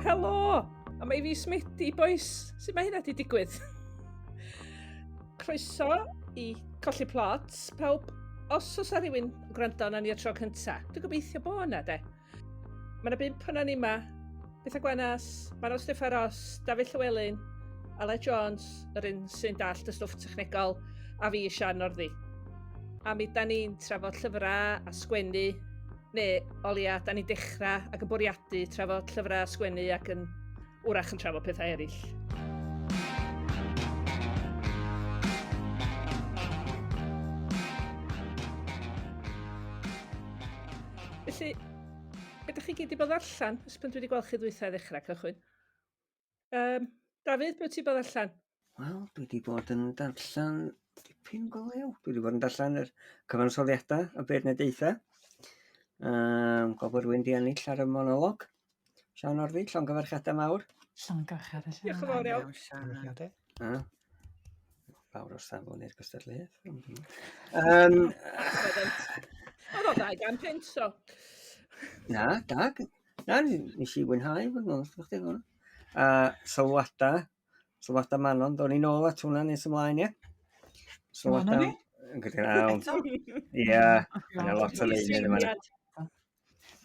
helo! A mae fi smedi, boys. Sut mae hynna wedi digwydd? Croeso i colli plots. Pawb, os oes a rhywun gwrando na ni o tro cynta, dwi'n gobeithio bo yna, de. Mae yna 5 hwnna ni yma. Batagonia, Manon Steffaros, Dafydd Llywelyn, Ale Jones, yr un sy'n dallt y stwff technegol, a fi Sian Norddi. A mi da ni'n trafod llyfrau a sgwennu, neu o leia, da ni'n dechrau ac yn bwriadu trafod llyfrau a sgwennu ac yn wrach yn trafod pethau eraill. Felly, ydych chi gyd i bod allan? Ys pan dwi wedi gweld chi ddwythau ddechrau cychwyn. Dafydd, beth ti'n bod allan? Wel, dwi wedi bod yn darllen dipyn go lew. Dwi wedi bod yn darllen yr cyfansoddiadau a bennodau. Gofod rwy'n di ennill ar y monolog. Sian Norddi, llongyfarchiadau mawr. Llongyfarchiadau, Sian. Diolch yn fawr iawn. Fawr o'r safon i'r gystadleuaeth. Oedd o 200 so. Na, dag. Na, nes i wynhau fod nhw'n ystod chdi hwnna. Sylwada Manon, do'n i nôl at hwnna nes ymlaen, ie. Manon ni? Gyda'n awn. Ie, yna lot o leun yma.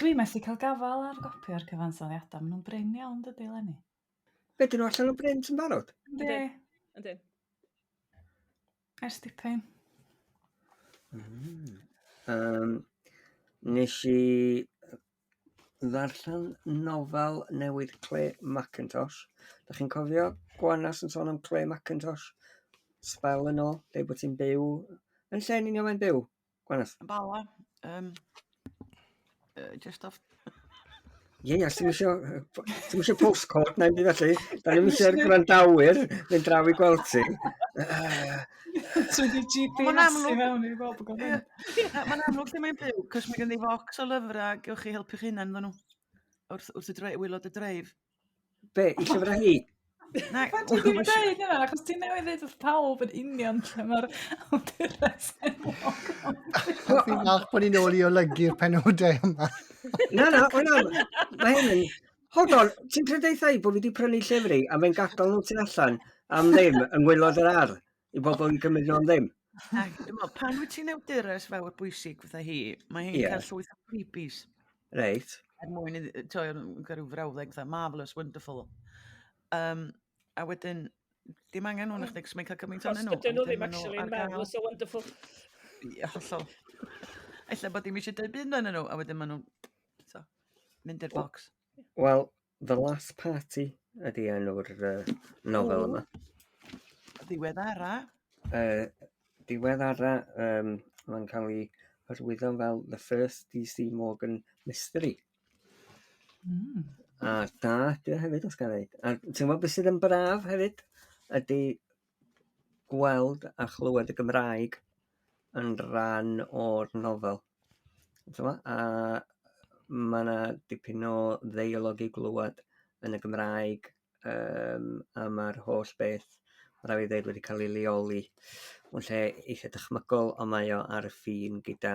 Dwi'n methu cael gafal ar gopi o'r cyfansoddiadau. Maen nhw'n brin iawn, dydy, Lenny. Be, dyn nhw allan o brint yn barod? Ynddi. Ers dipyn. Nes i ddarllen nofel newydd Clare Mackintosh. Da chi'n cofio Gwanas yn sôn am Clare Mackintosh? Spel yn ôl, dweud bod ti'n byw. Yn lle ni'n ymwneud byw, Gwanas? Yn Bala. Just off. Ie, ti'n mysio postcode na'n byd felly. Da ni'n mysio'r gwrandawyr fynd draw i gweld ti. Trwy di GPS i fewn i bob o gofyn. Mae'n amlwg lle mae'n byw, cos mae gen i Bocs Llyfrau, gewch chi helpu'ch hunan ddyn nhw. Wrth y wylod y dreif. Be, i llyfrau hi? Pan ti ddim yn dweud yna, achos ti'n newydd dweud wrth pawb yn union lle mae'r awdures enwog. Fi'n falch bod ni'n ôl i olygu'r penodau yma. Na, mae hyn yn... Hold on, ti'n credeithau bod fi wedi prynu llyfr i a fe'n gadael nhw ti'n allan am ddim yn gwylod yr ar i bobl yn gymryd nhw am ddim? Pan wyt ti'n awdures fawr bwysig fatha hi, mae hi'n cael llwyth o freebies. Reit. Er mwyn i gael rhyw frawddeg fatha marvellous, wonderful. A wedyn, dim angen nhw'n eich mae'n cael gymaint o'n nhw. Cos dyn nhw ddim actually yn marvellous o wonderful. Ie, hollol. Ella bod dim eisiau dweud byd yn nhw, a wedyn maen nhw'n mynd i'r bocs. Wel, The Last Party ydy enw'r nofel yma. Ddiweddara. Diweddara, mae'n cael ei hyrwyddo fel The First DC Morgan Mystery. A da, dwi hefyd os gael dweud. A ti'n gwybod beth sydd yn braf hefyd? Ydy gweld a chlywed y Gymraeg yn rhan o'r nofel. A mae yna dipyn o ddeialog i glywed yn y Gymraeg a mae'r holl beth mae rhaid i ddweud wedi cael ei leoli. Mae'n lle eitha dychmygol, ond mae o ar y ffin gyda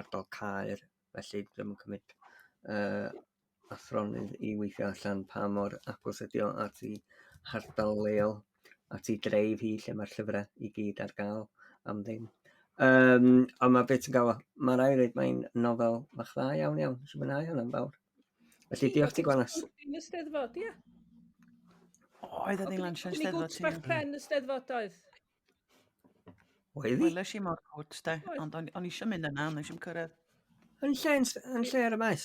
ardal Caer, felly ddim yn cymryd athronydd i weithio allan pa mor agos ydi o at i hardal leol, at i dreif hi lle mae'r llyfrau i gyd ar gael am ddim. Ond mae beth yn gael o, mae rai dweud mae'n nofel fach dda iawn. Dwi'n mwynhau hwnna'n fawr. Felly diolch ti Gwanas. Yn y Steddfod, ie. Oedd yn ei lansio yn Steddfod. Gwyd bach pen y Steddfod oedd. Oedd hi? Weles i mor gwrt, de. Ond o'n eisiau mynd yna, ond eisiau cyrraedd. Yn lle ar y maes?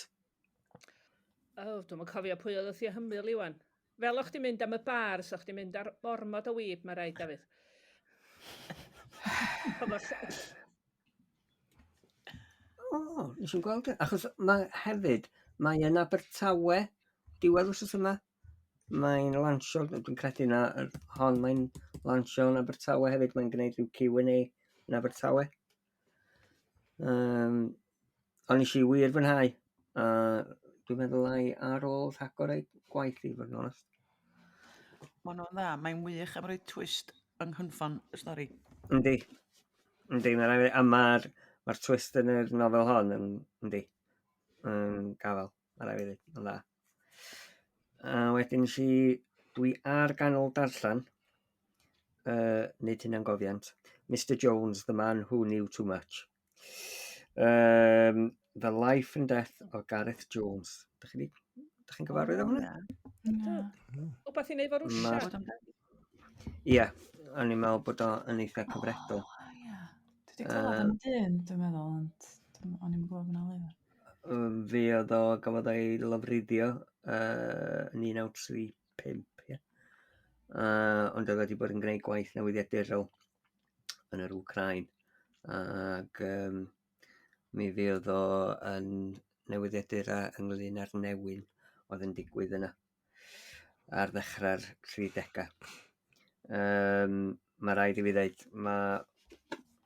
Dwi'n cofio pwy oedd wrth i hymyl i wan. Fel o'ch di mynd am y bar, so o'ch di mynd ar ormod o wyb, mae rhaid, Dafydd. Nes i'n gweld e. Achos mae yn Abertawe, diwedd wrth yma. Mae'n lansio, dwi'n credu na, mae'n lansio yn Abertawe hefyd. Mae'n gwneud rhyw Q&A yn Abertawe. Ond nes i wir fwynhau. Dwi'n meddwl ai ar ôl rhagor ei gwaith i fod yn onest. Mae'n o'n dda, mae'n wych am roi twist yng nghynffon y stori. Yndi, a mae'r twist yn y nofel hon yn gafel, mae'n rhaid i ddweud, yn dda. A wedyn dwi ar ganol darllen, nid hynna'n gofiant, Mr Jones, the man who knew too much. The Life and Death o Gareth Jones. Dach chi'n gyfarwydd o hwnna? Wbath i wneud fo Rwsia. Ie, o'n i'n meddwl bod o'n eitha cyfredol. Dwi wedi clywed am dyn, dwi'n meddwl, ond o'n i'n gwybod fyna lyfr. Fe oedd o gafodd ei lofruddio yn 1935, ie. Ond oedd wedi bod yn gwneud gwaith newyddiadurol yn yr Wcrain. Ac mi fydd o yn newyddiadurau ynglyn â'r newyn oedd yn digwydd yna ar ddechrau'r 30au. Mae rhaid i fi ddweud, mae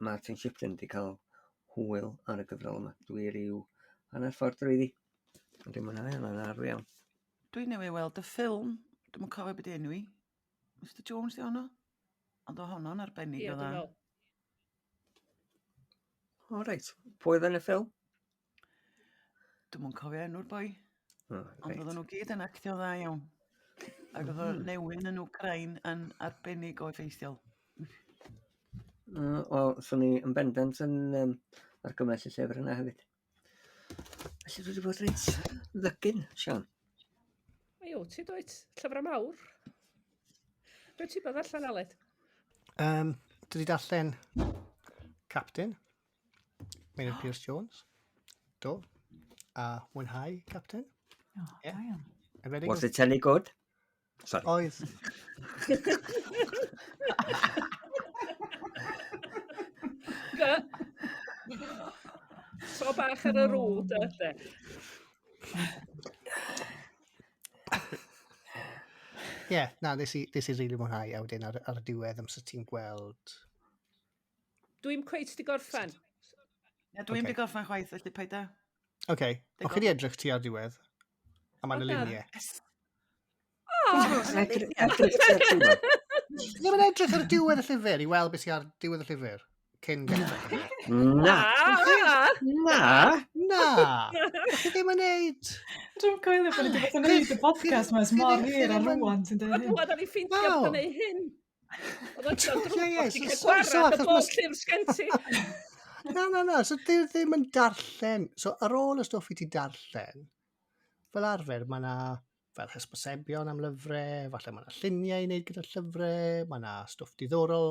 Martin Shipton wedi cael hwyl ar y gyfrol yma. Dwi ryw hanner ffordd drwyddi. Ond dim hwnna, yna'n arw iawn. Dwi'n newydd weld y ffilm, dwi'n yn cofio beth enw i. Mr Jones di honno? Ond o honno'n arbennig o dda. O reit, pwy oedd yn y ffilm? Dwi'n yn cofio enw'r boi. Ond oedden nhw gyd yn actio dda iawn. Ac oedd o newyn yn Wcrain yn arbennig o effeithiol. Wel, swn i yn bendant yn argymell y llyfr yna hefyd. Felly dwi wedi bod reit ddygyn, Sian. Iw, ti dweud llyfrau mawr? Be ti bod allan Aled? Dwi wedi darllen Captain, Maynard Pierce Jones. Do. A mwynhau Captain. Da iawn. Was it any good? Sorry. Oedd. So bach ar y rwd ydy. Ie, na, nes i rili mwynhau a wedyn ar y diwedd amser ti'n gweld... Dwi'n cweith di gorffen. Dwi'n di gorffen chwaith, felly paid da. Oce, o'ch chi di edrych ti ar diwedd? A mae'n y luniau. Ddim yn edrych ar diwedd y llyfr i weld beth sy'n ar diwedd y llyfr. Cyn dechrau. Na! Chi ddim yn neud. Dwi'n coelio bod ni wedi bod yn neud y podcast mas mor hir ar rwan, ti'n dweud hyn. Dwi'n o'n i ffeindio bod yn ei hyn. Oedd o'n drwg Ie, ie, bod ti'n so- cael so- gwarad so- o bob llyfr sgenti. Na, so dwi ddim yn darllen. So ar ôl y stwff i ti darllen, fel arfer, mae yna fel hysbosebion am lyfrau, falle mae yna lluniau i wneud gyda'r llyfrau, mae yna stwff diddorol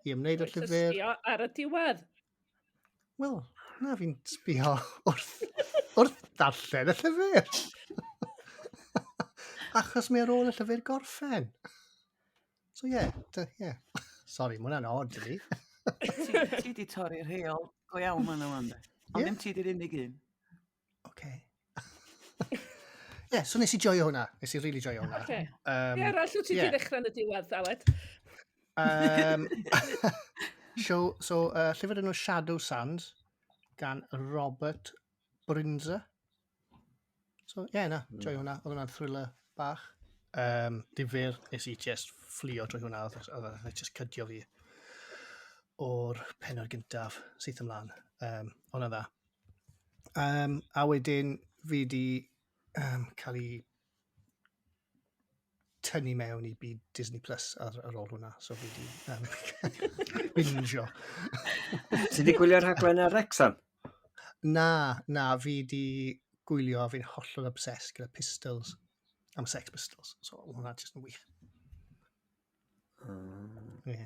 i ymwneud â'r llyfr. Sbio ar y diwedd. Wel, na fi'n sbio wrth darllen y llyfr. Achos mae ar ôl y llyfr gorffen. So ie. Sorry, mae hwnna'n odd i fi. Ti di torri'r rheol go iawn ma'n o'n de. Ond ddim ti di'r unig un. Oce. Ie, so nes i joio hwnna. Nes i really joio hwnna. Ie, arall wyt ti di ddechrau yn y diwedd, Aled. Llyfr enw Shadow Sands gan Robert Brynzer. So, joio hwnna. Oedd hwnna'n thriller bach. Difyr, nes i just fflio drwy hwnna. Oedd hwnna just cydio fi o'r pennod gyntaf syth ymlaen. Hwnna dda. A wedyn fi di cael ei tynnu mewn i byd Disney Plus ar ôl hwnna. So fi di binjo. Ti di gwylio'r rhaglen ar Wrexham? Na, fi di gwylio fi'n hollol obsessed gyda Pistols. Am Sex Pistols. So hwnna jyst yn wych. Ie.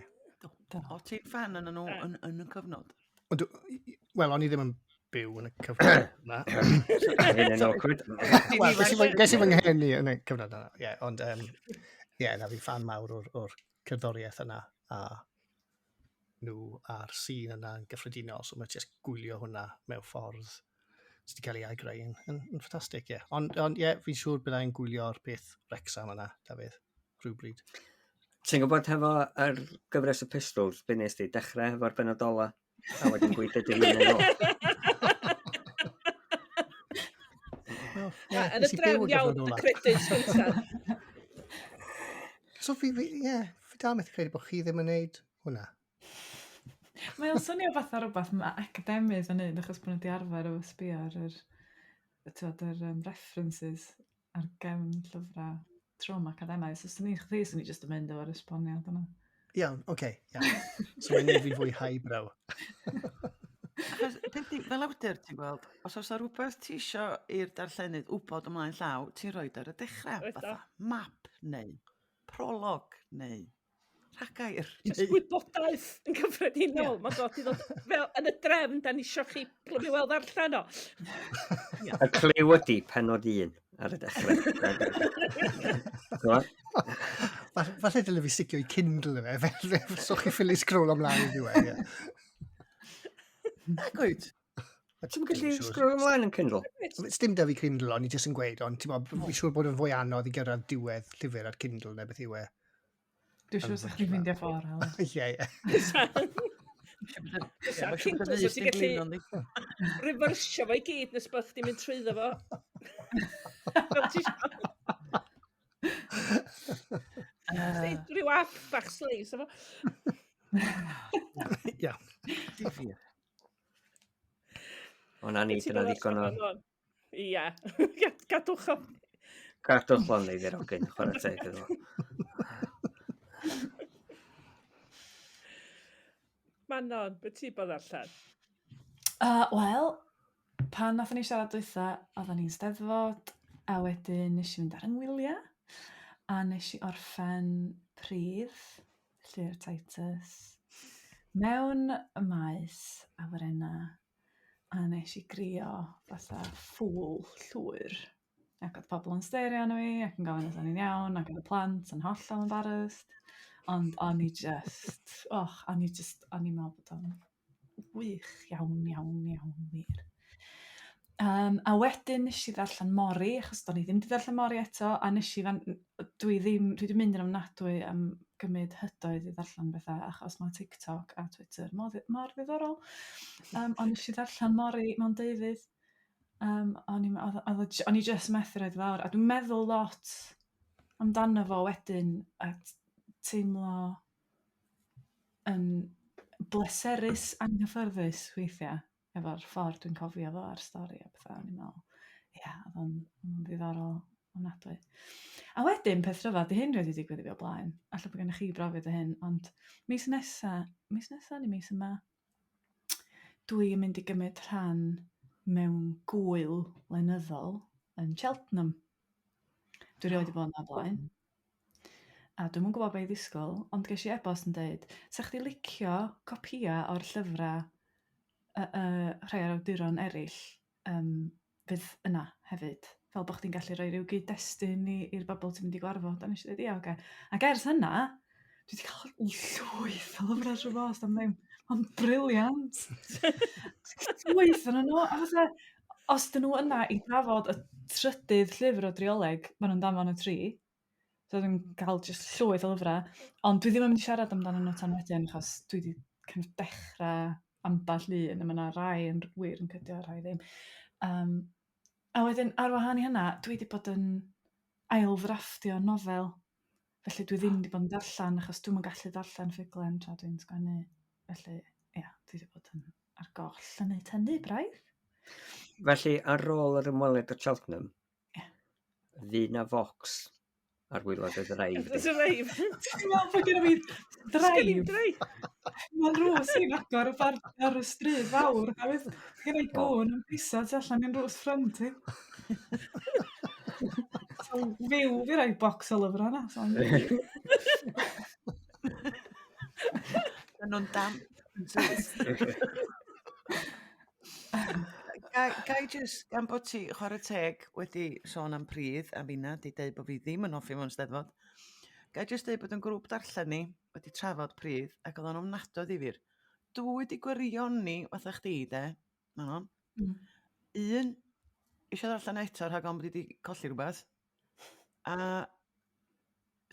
O ti'n fan yn nhw yn y cyfnod? Wel, o'n i ddim yn byw yn y cyfnod yna. Hyn yn awkward. Wel, ges i fy nghenni yn y cyfnod yna. Ie, ond na fi'n fan mawr o'r cerddoriaeth yna a nhw a'r sîn yna yn gyffredinol. So mae jyst gwylio hwnna mewn ffordd sydd wedi cael ei aigrau yn ffantastig, ie. Ond fi'n siŵr byddai'n gwylio'r peth Wrexham yna, Dafydd, rhywbryd. Ti'n gwybod hefo yr gyfres y Pistols, be nes ti dechrau efo'r benodola a wedyn gweithio dy hun yn ôl? Yn y drefn iawn y credits gyntaf. So fi dal methu credu bod chi ddim yn neud hwnna. Mae o'n swnio fath ar rhywbeth mae academydd yn neud, achos bod nhw wedi arfer o sbio ar yr references ar gefn llyfrau trauma academaidd. So, sy'n ni'n chdi, sy'n ni jyst yn mynd efo'r esboniad yna. Iawn, oce. So mae'n neud fi fwy highbrow. Achos, fel awdur, ti'n gweld, os oes rhywbeth ti isio i'r darllenydd wybod ymlaen llaw, ti'n rhoi ar y dechrau, Reit o. fatha map neu prolog neu rhagair. Just gwybodaeth yn gyffredinol. Mae'n dod i ddod fel yn y drefn, da ni isio chi plwm i weld arllen o. Y cliw ydi pennod 1 ar y dechrau. Falle dyle fi sticio i Kindle fe, so chi ffili scroll ymlaen i ddiwedd. Gwyt. Ti'n gallu sgrifennu ymlaen yn Kindle? Dim da fi Kindle, ond i jyst yn gweud, ond fi'n siŵr bod yn fwy anodd i gyrraedd diwedd llyfr ar Kindle neu beth yw e. Dwi'n siŵr sa'ch chi'n ffeindio ffordd, Helen. Sa'r Kindle, so ti'n gallu refersio fo i gyd nes bod chdi'n mynd trwyddo fo. Fel ti siarad. Rhyw app bach sleis efo. Ia. Difyr. O'na ni, dyna ddigon o... Ia, gadwch o. Gadwch o'n ei ddirogydd, chwarae teg iddo. Manon, beth ti bod allan? Wel, pan nathon ni siarad dwytha, oedden ni'n steddfod, a wedyn nes i fynd ar yngwyliau, a nes i orffen Pridd, Lly'r Titus, mewn y maes awyrena, a nes i grio fatha ffwl llwyr. Ac oedd pobl yn sterio arno fi, ac yn gofyn os o'n i'n iawn, ac oedd y plant yn hollol embarrassed. Ond o'n i meddwl bod o'n wych iawn wir. A wedyn nes i ddarllen Mori, achos do'n i ddim wedi darllen Mori eto, a nes i dwi wedi mynd yn ofnadwy am gymryd hydoedd i ddarllen bethau, achos mae TikTok a Twitter mor ddiddorol. Ond nes i ddarllen Mori mewn deudydd. O'n i jyst methu roed lawr, a dwi'n meddwl lot amdano fo wedyn, a teimlo yn bleserus anghyffyrddus weithiau, efo'r ffordd dwi'n cofio fo ar stori a bethau. O'n i'n meddwl, oedd o'n ddiddorol ofnadwy. A wedyn, peth rhyfedd, di hyn wedi digwydd i fi o blaen. Alla bod gennych chi brofiad o hyn, ond mis nesa neu mis yma, dwi'n mynd i gymryd rhan mewn gwyl lenyddol yn Cheltenham. Dwi rioed wedi bod yna o blaen. A dwi'n yn gwybod beth i ddisgwyl, ond ges i e-bost yn dweud, sa chdi licio copïa o'r llyfrau rhai ar awduron eraill fydd yna hefyd. Fel bod chdi'n gallu rhoi rhyw gyd-destun i'r bobl ti'n mynd i gwarfod. A nes i dweud, oce. Ac ers hynna, dwi wedi cael llwyth o lyfrau trwy bost am ddim. Mae'n briliant. Llwyth yn nhw. A fatha, os dyn nhw yna i drafod y trydydd llyfr o drioleg, maen nhw'n danfon y tri. So dwi'n cael just llwyth o lyfrau. Ond dwi ddim yn mynd i siarad amdano nhw tan wedyn, achos dwi wedi dechrau ambell un, a mae yna rai yn wir yn cydio, rai ddim. A wedyn, ar wahân i hynna, dwi wedi bod yn ail-ddrafftio nofel. Felly dwi ddim wedi bod yn darllen, achos dwi'n yn gallu darllen ffuglen tra dwi'n sgwennu. Felly, dwi wedi bod yn ar goll yn neud hynny braidd. Felly, ar ôl yr ymweliad o Cheltenham, fydd na Bocs ar wylod y dreif. It's a Reeve. Ti'n meddwl bod gen i dreif? Mae'n rhws i'n agor ar y stryd fawr. A fydd gen i gwn yn pisad allan i'n rhws ffrind i. So, fyw fi rai bocs o lyfrau yna. Nhw'n damp. Gai jyst, gan bod ti chwarae teg wedi sôn am Pridd, a finna di deud bod fi ddim yn hoffi mewn steddfod, gai jyst deud bod yn grŵp darllen ni wedi trafod Pridd, ac oedd o'n ofnadwy ddifyr. Dwi wedi gwirion ni, fatha chdi, de, Manon. Un, eisiau darllen eto rhag ond bod wedi colli rhywbeth, a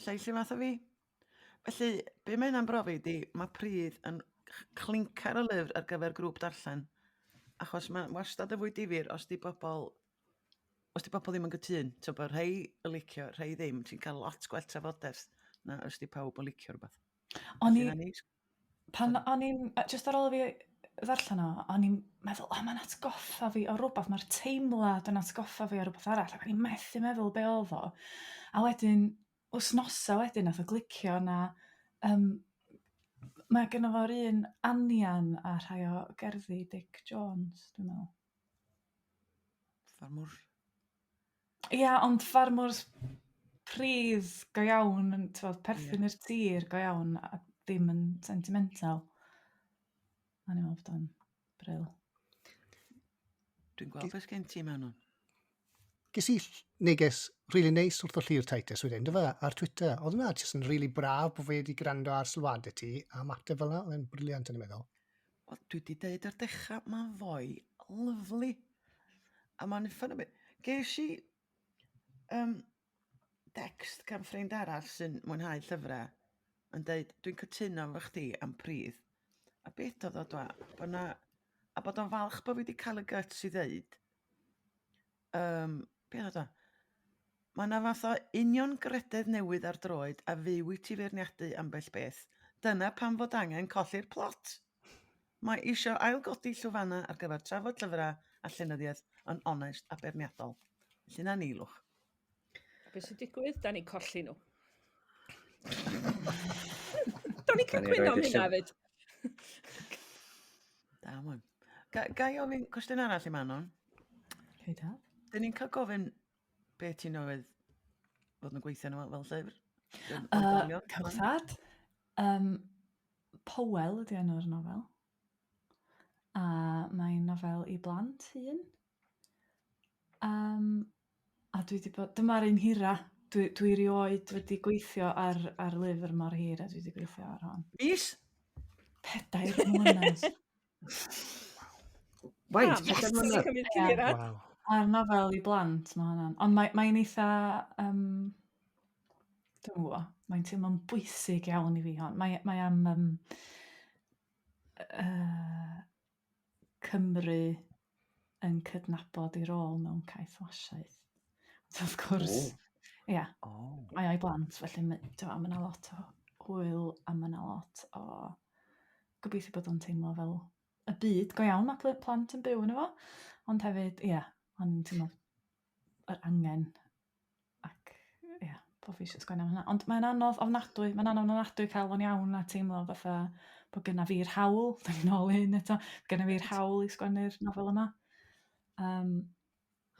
lleill fath o fi. Felly, be mae hynna'n brofi di, mae Pridd yn clincar o lyfr ar gyfer grŵp darllen. Achos mae'n wastad y fwy difyr os di bobl ddim yn gytun. So bod rhai y licio, rhai ddim. Ti'n cael lot gwell trafodaeth na os di pawb yn licio rhywbeth. Pan o'n i'n, just ar ôl fi ddarllen o, o'n i'n meddwl, mae'n atgoffa fi o rhywbeth, mae'r teimlad yn atgoffa fi o rhywbeth arall, ac o'n i'n methu meddwl be oedd o. A wedyn, wsnosa wedyn, nath o glicio na, mae gen fo'r un anian a rhai o gerddi Dick Jones, dwi'n meddwl. Ffarmwr. Ia, ond ffarmwr pridd go iawn, perthyn i'r tir go iawn, a ddim yn sentimental. A ni'n meddwl bod o'n bryl. Dwi'n gweld beth gen ti mewn nhw. Ges i neges really neis wrth o llir Titus wedyn, dy fe, ar Twitter. Oedd hwnna jyst yn really braf bod fe wedi gwrando ar sylwadau ti a mateb fel yna. Oedd e'n briliant yn ei meddwl. Wel, dwi wedi deud ar dechrau, mae'n fwy lyflu. A mae'n ffyn o beth. Ges i text gan ffrind arall sy'n mwynhau llyfrau yn deud, dwi'n cytuno efo chdi am pridd. A beth oedd o dwa? A bod o'n falch bod fi wedi cael y guts i ddeud. Beth oedd o? Mae yna fath o union grededd newydd ar droed a fyw I ti feirniadu ambell beth. Dyna pam fod angen colli'r plot. Mae eisiau ailgodi llwyfannau ar gyfer trafod llyfrau a llenyddiaeth yn onest a berniadol. Felly na nilwch. A beth sy'n digwydd? Da ni'n colli nhw. Da ni'n cychwyn am hynna fyd. Da, mwy. Gai ofyn cwestiwn arall I Manon? Cyda. Dyn ni'n cael gofyn beth ti'n newydd fod yn gweithio nhw fel llyfr? Cawthad. Powel ydy enw'r nofel. A mae'n nofel I blant hun. A dwi wedi bod, dyma'r un hira. Dwi rioed wedi gweithio ar lyfr mor hir a dwi wedi gweithio ar hon. Is? 4 mlynedd. Waint, 4 mlynedd? Curiad. Wow. A'r nofel I blant, mae hwnna'n. Ond mae'n eitha, dwi'n gwybod, mae'n teimlo'n bwysig iawn I fi hon. Mae am Cymru yn cydnabod I rôl mewn caeth wasiaeth. Wrth gwrs, ia, mae o'i blant, felly mae yna lot o hwyl a mae yna lot o gobeithio bod o'n teimlo fel y byd go iawn mae plant yn byw yn efo. Ond hefyd, ia, o'n i'n teimlo yr angen ac, ia, bod fi eisiau sgwennu am hynna. Ond mae'n anodd ofnadwy, cael fo'n iawn a teimlo fatha bod gyna fi'r hawl, da ni'n ôl un eto, gyna fi'r hawl I sgwennu'r nofel yma.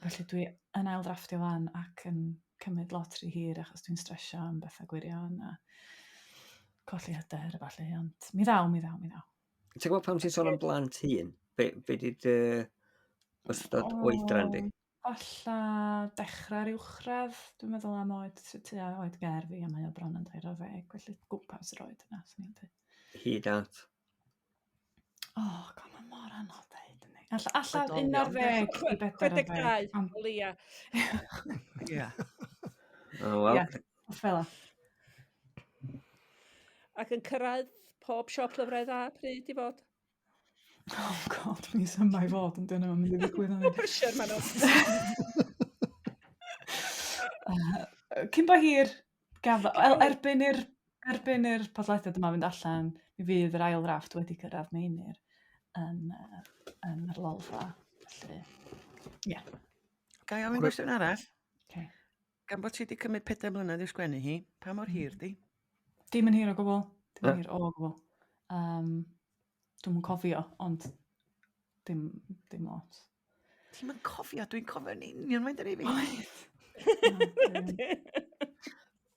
Felly dwi yn ail drafftio fan ac yn cymryd lot rhy hir achos dwi'n stresio am bethau gwirion a colli hyder a falle, ond mi ddaw. Ti'n gwybod pam ti'n sôn am blant hun? Be di dy ystod oedran di? Falla dechrau'r uwchradd, dwi'n meddwl am tua oed ger fi a mae o bron yn 12, felly gwmpas yr oed yna, sy'n ni'n dweud. Hyd at? Mae mor anodd dweud. Alla 11 I 40. 42, o leia. Ia. O, wel. Ia, fel. Ac yn cyrraedd pob siop llyfrau dda pryd I fod. Oh god, mi syma I fod yn dyna mynd I ddigwydd o'n Pressure man o. Cyn bo hir, erbyn i'r podlediad yma fynd allan, mi fydd yr ail drafft wedi cyrraedd meinir yn yr Llawlyfr. Felly, ia. Gai ofyn cwestiwn arall? Okay. Gan bod ti wedi cymryd 4 mlynedd I sgwennu hi, pa mor hir di? Dim yn hir o gwbl. Dwi'n yn cofio, ond dim lot. Ti'n yn cofio? Dwi'n cofio'n union mae'n dweud I fi.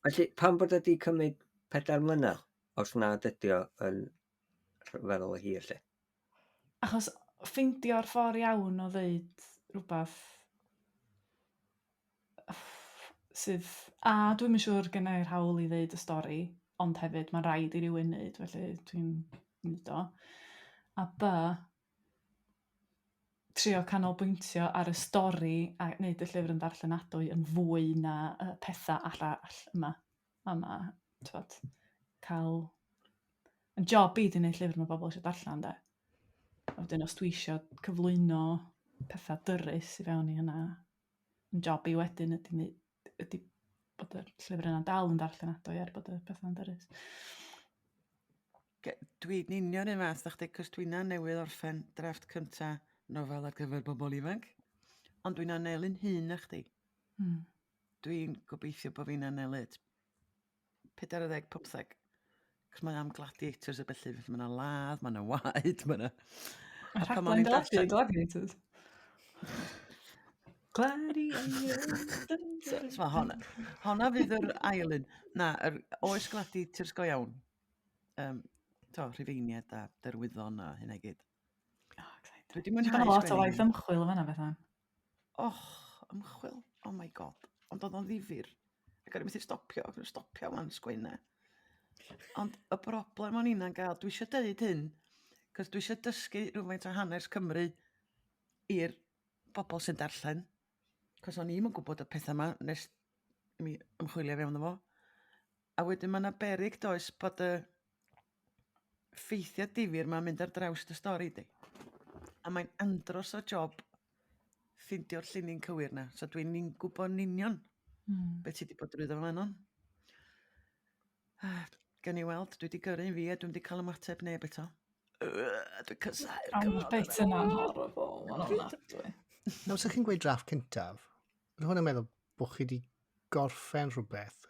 Felly, pam bod ydi cymryd 4 mlynedd, os nad ydi o yn feddwl o hir, lle? Achos ffeindio'r ffordd iawn o ddeud rhywbeth sydd... A dwi'n yn siŵr gen i'r hawl I ddeud y stori, ond hefyd mae'n rhaid I rywun wneud, felly dwi'n wneud o. A B, trio canolbwyntio ar y stori a wneud y llyfr yn ddarllenadwy yn fwy na pethau arall yma. Yma, cael... Yn job I di wneud llyfr mae bobl eisiau darllen, de. A wedyn os dwi eisiau cyflwyno pethau dyrys I fewn I hynna, yn job I wedyn ydy bod y llyfr yna dal yn darllenadwy er bod y pethau'n dyrys. Dwi'n union un fath, dach chi, cos dwi'n newydd orffen drafft cynta nofel ar gyfer bobl ifanc, ond dwi'n anelyn hun na chdi. Hmm. Dwi'n gobeithio bod fi'n anelu 40-50, cos mae am gladiators y bellu, mae yna ladd, mae yna waed, mae yna... A rhaglen deledu, gladiators. Gladiators. Honna fydd yr ail un. Na, oes gladiators go iawn. Rhufeiniad a derwyddon a hynna i gyd. Dwi wedi Ti'n mwynhau gwneud lot o sgwennu waith hyn. ymchwil o fanna, Bethan. Ymchwil, oh my god. Ond oedd o'n ddifyr. Ac o'n i methu stopio fan sgwenna. Ond y broblem o'n i'n gael, dwi eisiau deud hyn, cos dwi eisiau dysgu rhywfaint o hanes Cymru i'r bobl sy'n darllen. Cos o'n i'm yn gwybod y pethau yma nes mi ymchwilio fewn fo. A wedyn mae yna beryg does bod y ffeithiau difyr ma'n mynd ar draws y stori di. A mae'n andros o job ffeindio'r lluni'n cywir na. So dwi'n gwybod yn union beth ti wedi bod drwyddo fan hon. Gan i weld, dwi wedi gyrru fi a dwi wedi cael ymateb neb eto. Dwi'n cysau'r cyfnod. Beth yna'n horrible. Ma'n ofnadwy. Nawr sy'ch chi'n gweud drafft cyntaf, yn hwnna'n meddwl bod chi wedi gorffen rhywbeth,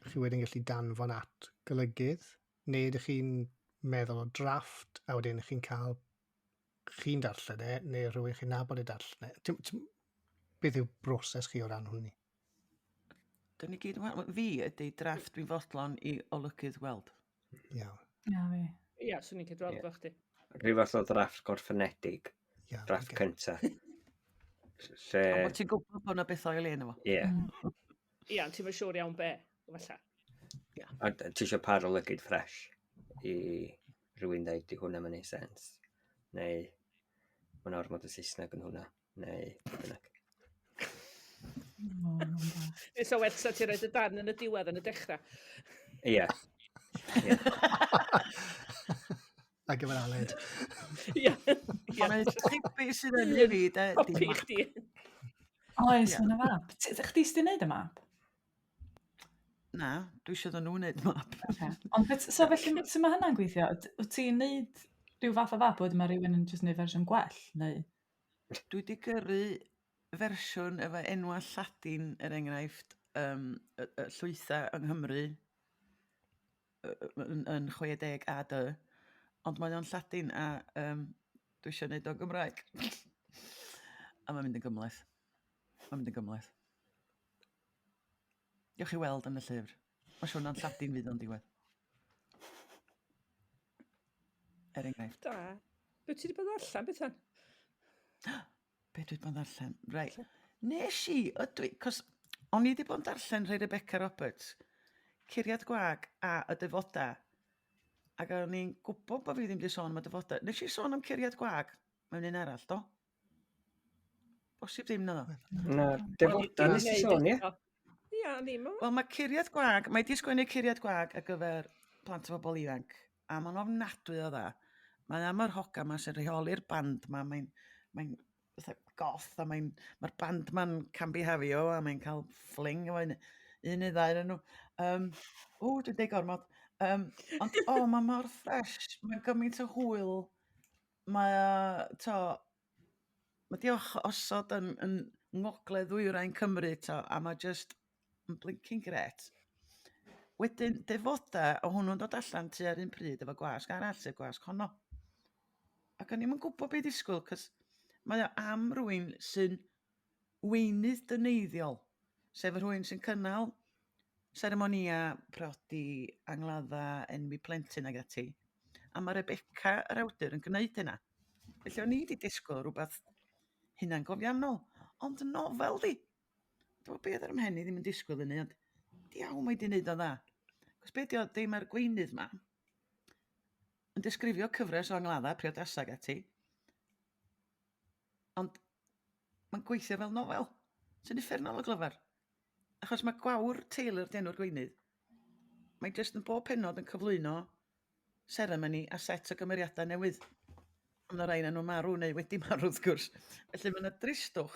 chi wedyn gallu danfon at golygydd, neu ydych chi'n meddwl o drafft, a wedyn chi'n cael chi'n darllen e, neu rhywun chi'n nabod e darllen e. Beth yw broses chi o ran hwnni? Dyn ni gyd, fi ydy drafft dwi'n fodlon i olygydd weld. Iawn. Ia, fi. Ia, swn i'n cydweld fo chdi. Rhyw fath o drafft gorffenedig, Iawn, drafft ocê. cynta. A bod ti'n gwybod bod yna bethau o'i le yna fo. Ie. Ia, ti'n fawr siŵr iawn be, falla. A ti eisiau par olygyd ffres i rhywun dweud di hwnna mae'n ei sens. Neu mae'n ormod y Saesneg yn hwnna. Neu bynnag. Nes o wetsa ti roed y darn yn y diwedd yn y dechrau. Ie. A gyfer Aled. Ia. Ond chipi sydd yn i fi, Copi chdi. Oes, mae'n y map. Chdi sydd wneud y map? Na, dwi eisiau ddyn nhw wneud map. Ond so felly, sut mae hynna'n gweithio? Wyt ti'n neud rhyw fath o fap, wedyn mae rhywun yn just neud fersiwn gwell? Neu? Dwi wedi gyrru fersiwn efo enwa Lladin, enghraifft, y llwytha yng Nghymru yn 60 AD, ond mae o'n Lladin a dwi eisiau gwneud o Gymraeg. A mae'n mynd yn gymlaeth. Diolch i weld yn y llyfr. Mae siwr na'n Lladin fydd o'n diwedd. Enghraifft. Da. Be ti wedi bod allan, Bethan? Be dwi wedi bod yn darllen? Rai. Nes i, cos o'n i wedi bod yn darllen rhai Rebecca Roberts, Curiad Gwag a y Defodau, ac o'n i'n gwybod bod fi ddim wedi sôn am y Defodau. Nes i sôn am Curiad Gwag mewn un arall, do? Bosib ddim na ddo. Na, Defodau nes i sôn, ie? Ia, ni mo. Wel, mae Curiad Gwag, mae di sgwennu Curiad Gwag ar gyfer plant o bobl ifanc, a mae'n ofnadwy o dda. Mae am yr hoga yma sy'n rheoli'r band yma, mae'n goth, a mae'r band yma'n cambihafio, a mae'n cael fling efo un neu ddau yn nhw. Dwi'n deud gormod. Ond, mae mor ffres, mae'n gymaint o hwyl. Mae di osod yn ngogledd ddwyrain Cymru, a mae just yn blinking gret. Wedyn, Defodau, o hwnnw'n dod allan tu ar un pryd efo gwasg arall, sef gwasg honno. Ac o'n i'm yn gwybod beth disgwyl, cos mae o am rwy'n sy'n weinydd dyneiddiol, sef rhywun sy'n cynnal seremonia prodi, angladda, enwi plentyn ag ati. A mae Rebecca, yr awdur, yn gwneud hynna. Felly o'n i wedi disgwyl rhywbeth hynna'n gofiannol, ond nofel di. Dwi'n beth ar ymhen i ddim yn disgwyl hynny, ond diaw mae di wneud o dda. Cos beth o dim ar gweinydd ma, yn disgrifio cyfres o angladda, priodasau ag ati, ond mae'n gweithio fel nofel. Sy'n uffernol o glyfar. Achos mae Gwawr Taylor di enw'r gweinydd. Mae jyst yn bob pennod yn cyflwyno seremoni a set o gymeriadau newydd. Ond o'r ein nhw marw neu wedi marw wrth gwrs. Felly mae yna dristwch.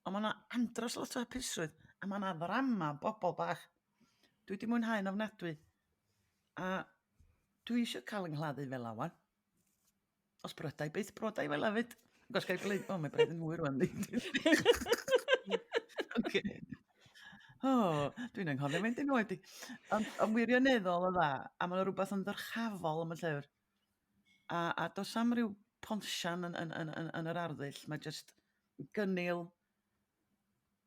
Ond mae yna andros lot o hapusrwydd. A mae yna ddrama bobl bach. Dwi wedi mwynhau'n ofnadwy. A Dwi eisiau cael yng nghladd fel awan. Os brydau, beth brodau fel afyd? Gos gael bleid, o, mae braidd yn hwyr rwan. Okay. O, dwi'n anghofio mynd yn oed i. Ond wirioneddol o dda, a mae'n rhywbeth yn ddyrchafol am y llyfr. A dos am ryw ponsian yn yr arddull, mae jyst gynnil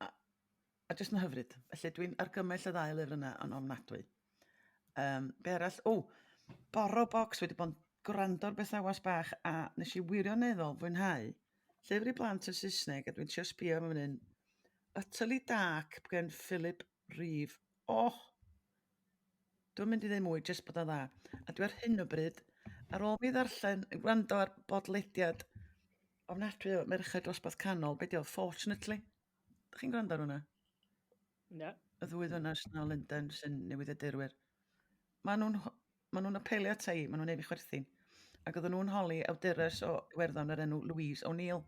a jyst yn hyfryd. Felly dwi'n argymell y ddau lyfr yna yn ofnadwy. Be arall? Boro Bocs wedi bod yn gwrando'r bethawas bach a nes i wirioneddol fwynhau. Llyfr i blant yn Saesneg, a dwi'n trio sbio am hyn. Utterly Dark gen Phillip, Reeve. Dwi'n mynd i ddweud mwy, jyst bod o dda. A dwi ar hyn o bryd, ar ôl mi ddarllen, gwrando ar bodlediad ofnadwy o merched dosbarth canol, beth yw, Fortunately. Dych chi'n gwrando ar hwnna? No. Y ddwy ddynas na o Lundain sy'n newydd y dirwyr. Maen nhw'n apelio at ei, maen nhw'n neud i chwerthin. Ac oedden nhw'n holi awdures o Iwerddon yr enw Louise O'Neill.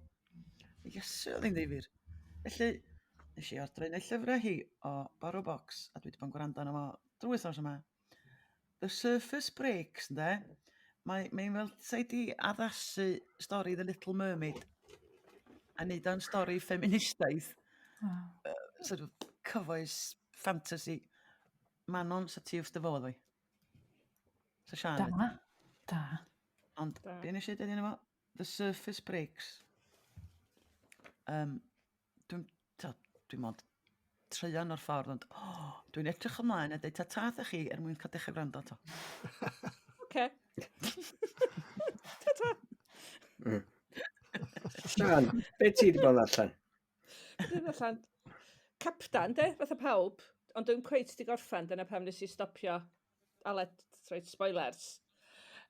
Iesu, oedd hi'n ddifyr. Felly, nes i ordro un o'i llyfrau hi o Boro Bocs, a dwi wedi bod yn gwrando arno fo drwy wythnos yma. The Surface Breaks, ynddo? Mae'n fel sai di addasu stori The Little Mermaid a neud o'n stori ffeministaidd. Sort of cyfoes fantasy. Manon sa ti wrth dy fodd fi. Sa Sian. Da. Ond be nes i dweud yna fo? The Surface Breaks. Dwi'n mod treuan o'r ffordd, ond dwi'n edrych ymlaen a dweud ta-ta chi mwyn cael dechrau gwrando to. Oce. Ta-ta. Sian, be ti wedi bod yn allan? Dwi'n allan. Capdan, de, fatha pawb, ond dwi'n cweit di gorffan, dyna pam nes i stopio Aled, roed spoilers.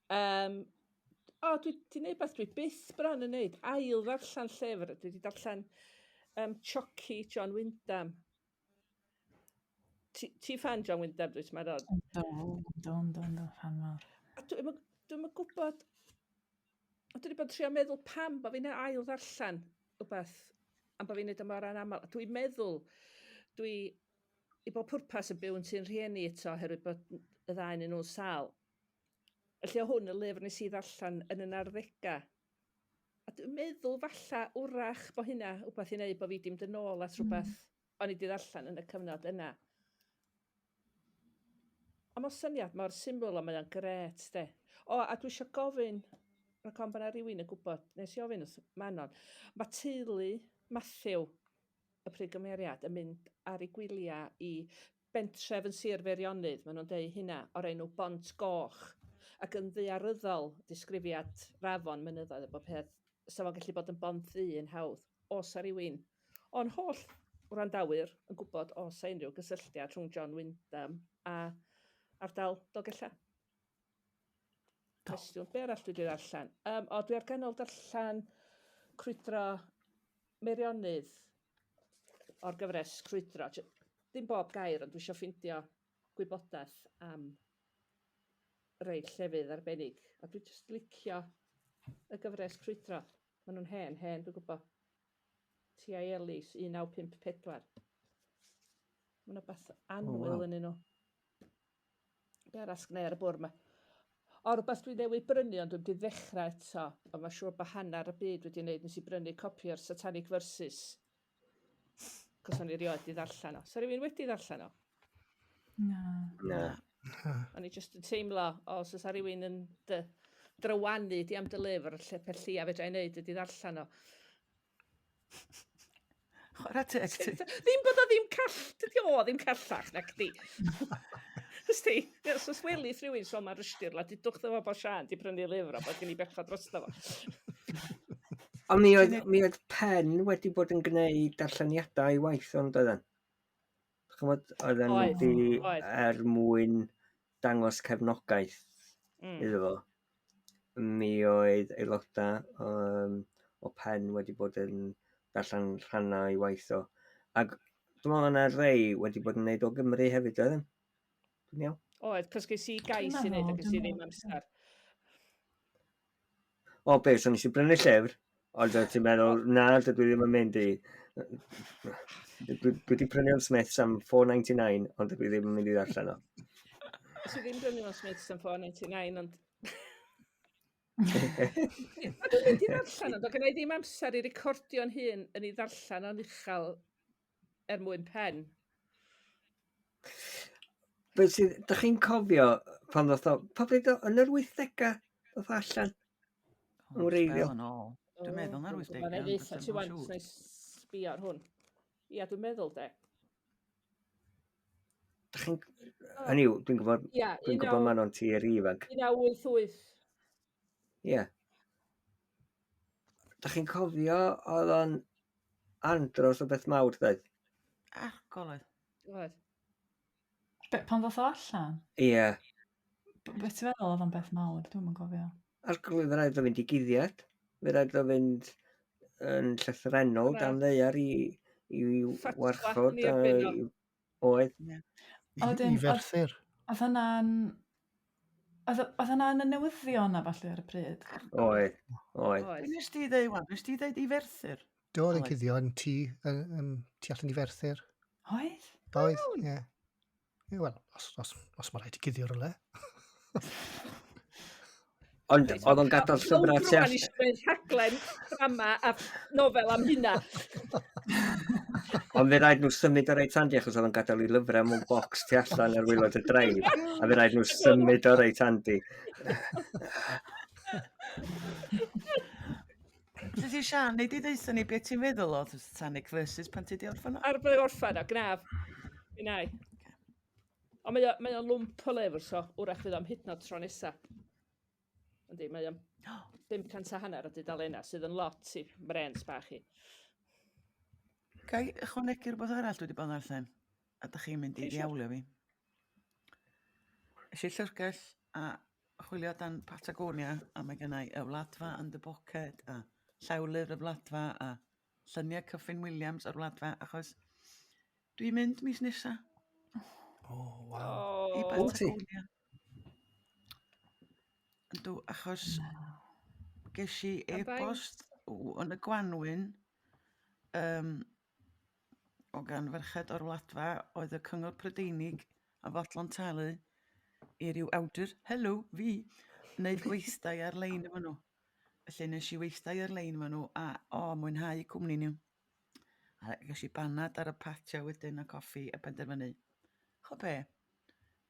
Dwi wedi gwneud beth dwi byth bron yn wneud, ail ddarllen llyfr, dwi wedi darllen Choci John Wyndham. Ti fan John Wyndham, dwi'n meddwl? Don, fan mawr. Dwi'n yn gwybod, dwi wedi bod trio meddwl pam bod fi'n ail ddarllen rhywbeth am bod fi'n neud am o'r anaml. Dwi'n meddwl, i bod pwrpas yn byw yn sy'n rhieni eto, oherwydd bod y ddau yn nhw'n sal. Felly o hwn y lyfr nes i ddarllen yn yn arddegau. A dwi'n meddwl falla wrach bod hynna wbeth i wneud bod fi dim dyn ôl at rhywbeth o'n i wedi ddarllen yn y cyfnod yna. A mae'r syniad mor syml o mae'n gret, de. A dwi eisiau gofyn, rhaid bod yna rhywun yn gwybod, nes i ofyn wrth Manon, mae teulu Matthew y prigymeriad yn mynd ar ei gwyliau i bentref yn Sir Feirionnydd, maen nhw'n deud hynna, o'r enw Bont Goch, ac yn ddaearyddol disgrifiad rafon mynyddoedd y bod peth, sa fo'n gallu bod yn bont ddu yn hawdd, os a rywun. Ond holl wrandawyr yn gwybod os a unrhyw gysylltiad rhwng John Wyndham a ardal Dolgella. Cwestiwn, be arall dwi wedi darllen? Dwi ar ganol darllen Crwydro Meirionnydd o'r gyfres Crwydro. Dim bob gair, ond dwi eisiau ffindio gwybodaeth am rei llefydd arbennig. A dwi jyst licio y gyfres Crwydro. Maen nhw'n hen, dwi'n gwybod. T.I. Ellis, 1954. Maen nhw beth anwyl yn nhw. Be arall sgynnu ar y bwr yma? Rhywbeth dwi newydd brynu, ond dwi'n wedi ddechrau eto. Ond mae'n siŵr bod hanner y byd wedi wneud nes i brynu copi o'r Satanic Verses. Cos o'n i rioed i ddarllen o. So rhywun wedi ddarllen o? Na. O'n i jyst yn teimlo, os oes rhywun yn drywanu di am dy lyfr, lle per llia fedra i wneud ydi ddarllen o. Chwarae teg ti. Ddim bod o ddim ddim callach na chdi. Ysdi, os welith rhywun so mae'n rystir, la, dydwch ddo bod Sian di prynu lyfr o bod gen i bechod drosto fo. Ond mi oedd pen wedi bod yn gwneud darlleniadau i waith ond oedden. Oedden wedi mwyn dangos cefnogaeth iddo fo. Mi oedd aelodau o pen wedi bod yn darllen rhannau i waith o. Ac dwi'n meddwl yna rei wedi bod yn gwneud o Gymru hefyd oedden. Dwi'n iawn? Oedd, cos ges i gais i wneud, a ges i ddim amser. So nes i brynu llyfr, ond ti'n meddwl, na, dwi ddim yn mynd i... Dwi wedi prynu o'n Smiths am $4.99, ond dwi ddim yn mynd i ddarllen o. Nes i ddim brynu mewn Smiths yn 499, ond... Dwi'n mynd i ddarllen, ond gen i ddim amser i recordio'n hun yn ei ddarllen o'n uchel mwyn pen. Beth sydd, dych chi'n cofio pan ddoth o, pa bryd yn yr 80au ddoth allan? Yn wreiddiol. Dwi'n meddwl na'r 80au. Mae'n ei ddeitha ti wan, neu sbio ar hwn. Ia, dwi'n meddwl de. Dych chi'n... Hynny yw, dwi'n gwybod ma'n o'n ti ifanc. 1988. Ie. Dych chi'n cofio oedd o'n andros o beth mawr, dweud? Goledd. Oedd. Pan ddoth o allan? Ie. Beth ti'n feddwl oedd o'n beth mawr? Dwi'n yn cofio. Arglwydd rhaid o fynd i guddiad. Fe rhaid o fynd yn llythrenol dan ddeiar i warchod. Oedd. I ferthyr. Oedd hwnna'n y newyddion a falle ar y pryd? Oedd. Nes ti ddweud wan? Nes ti ddweud i ferthyr? Do, oedd yn cuddio yn tu allan i ferthyr. Oedd? Oedd, ie. Wel, os mae rhaid i cuddio rhywle. Ond oedd o'n gadael llyfrau tu allan. Eisiau gwneud rhaglen, drama a nofel am hynna. Ond fe rhaid nhw symud o reit handi achos oedd o'n gadael i lyfrau mewn bocs tu allan ar wylod y dreif. A fe rhaid nhw symud o reit handi. Dydy Sian, neu di ddeitha ni beth ti'n feddwl o Titanic versus pan ti di orffan o? Ar bydd orffan o, gnaf. Unai. Ond mae o'n lwmp o lyfr, so wrach fydd am hydnod tro nesa. Yndi, mae o'n 500 hanner o dudalena sydd yn lot i mrens bach i. Gai ychwanegu'r bod arall dwi wedi bod yn darllen, a ydych chi'n mynd i ddiawlio fi. Ys i llyfrgell a chwilio dan Batagonia, a mae gennau y Wladfa yn dy boced, a Llawlyfr y Wladfa, a lluniau Cyffin Williams o'r Wladfa, achos dwi'n mynd mis nesa. I Batagonia. Yndw, achos ges i e-bost yn y Gwanwyn o gan ferched o'r Wladfa oedd y Cyngor Prydeinig a fodlon talu i ryw awdur, helo, fi, wneud weithdai ar-lein efo nhw. Felly nes i weithdai ar-lein efo nhw a mwynhau cwmni nhw. A ges i banad ar y patio wedyn a coffi a penderfynu. Cho be,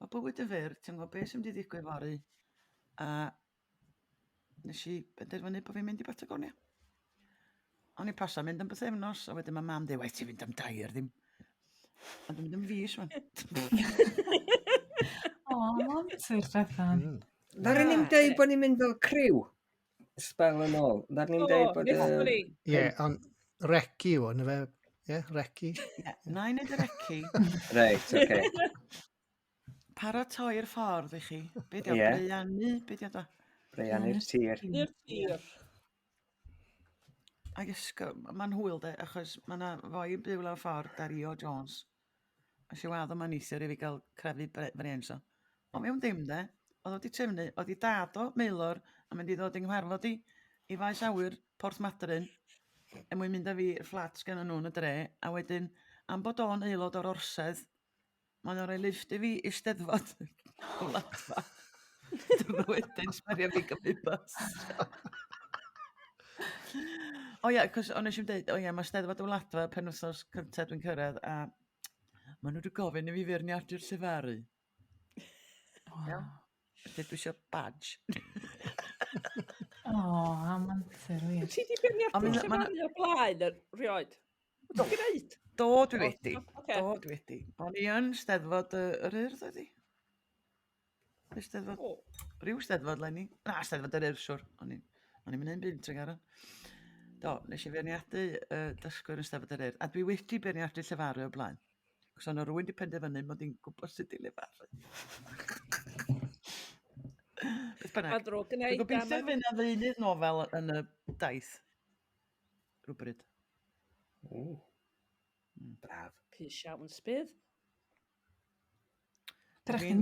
mae bywyd y fyr, ti'n gwybod beth sy'n wedi ddigwydd fory, a nes i penderfynu bod fi'n mynd i Batagonia. O'n i pasa mynd am bythefnos, a wedyn mae mam dweud, wait, ti'n mynd am dair ddim. A dwi'n mynd am fus, man. Mam, ti'n Bethan. Ddari ni'n dweud bod ni'n mynd fel criw? Spel yn ôl. Ddari ni'n dweud bod... Ie, ond recce yw, yna fe? Ie, recce. Na i wneud y recce. Reit, oce. Paratoi'r ffordd i chi. Be di o, breianu, be di o da? Breianu'r tir. I'r tir. Ac mae'n hwyl de, achos mae yna foi yn byw lawr ffordd Dario Jones. A si wadd o man eisiau i fi gael crefu Brienso. Ond mewn dim de, oedd wedi trefnu, oedd i dad o Meilor a mynd i ddod yng nghyfarfod i faes awyr Porthmadryn mwyn mynd â fi fflat gen nhw yn y dre, a wedyn am bod o'n aelod o'r orsedd, mae'n rhoi lift i fi i steddfod o Wladfa. Dyma wedyn smario fi gymryd bus. O ia, cos o'n eisiau dweud, mae steddfod o Wladfa penwythnos cyntaf dwi'n cyrraedd, a maen nhw wedi gofyn i fi feirniadu'r llefaru. Felly dwi eisiau badge. Amanthyr wir. Ti di beirniadu'r llefaru o blaen rioed? Ti'n gwneud? Do, dwi wedi. O'n i yn steddfod yr Urdd ydi. Ryw steddfod lenni. Na, steddfod yr Urdd, siwr. O'n i'n mynd byd trwy garon. Do, nes i beirniadu dysgwyr yn steddfod yr Urdd. A dwi wedi beirniadu llefaru o blaen. Cos o'n rhywun di penderfynu mod i'n gwybod sut i lefaru. Beth bynnag. Dwi'n gobeithio fynd â ddeunydd nofel yn y daith. Rhywbryd. Braf. Pys iawn sbydd. Dwi'n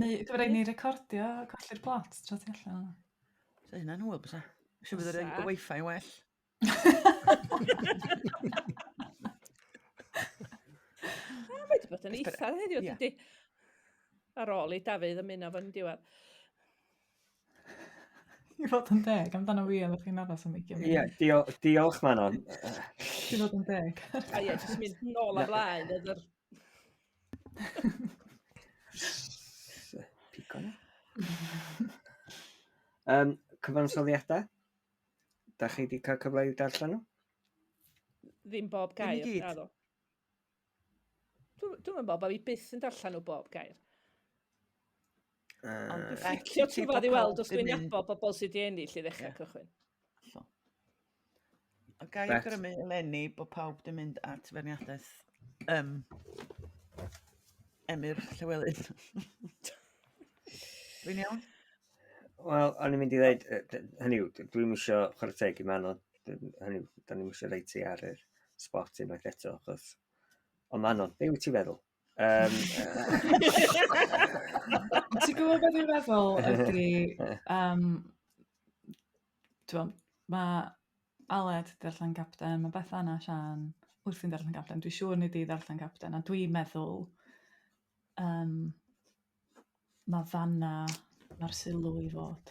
ni recordio colli'r plot tro ti allan. So hynna'n hwyl, bysa. Siw bydd y Wi-Fi well. Mae di bod yn eitha heddiw, dydy. ar ôl i Dafydd ymuno fo'n diwedd. I fod yn deg, amdano fi a chi'n aros am 20 Ie, munud. diolch Manon. I fod yn deg. A ie, jyst mynd nôl a blaen. Oedd yr... Pigon. Cyfansoddiadau? Da chi wedi cael cyfle i darllen nhw? Ddim bob Dim i gair, gyd. naddo. Dwi'n meddwl bod fi byth yn darllen nhw bob gair. Ond Flicio trwad i weld os dwi'n nabod bobl sydd wedi ennill i ddechrau cychwyn. A gai Bet. grymu eleni bod pawb di mynd at ferniadaeth Emyr Llywelyn. Dwi'n iawn? Wel, o'n i'n mynd i ddweud, hynny yw, dwi'n mysio chwarae teg i Manon. Hynny yw, da ni'n mysio reit i ar yr spot unwaith eto, achos... O Manon, be wyt ti feddwl? Ti'n gwybod beth dwi'n feddwl ydy... Mae Aled darllen capten, mae Bethan a Sian wrthi'n darllen capten. Dwi'n siŵr ni di darllen capten, a dwi'n meddwl mae fanna mae'r sylw i fod.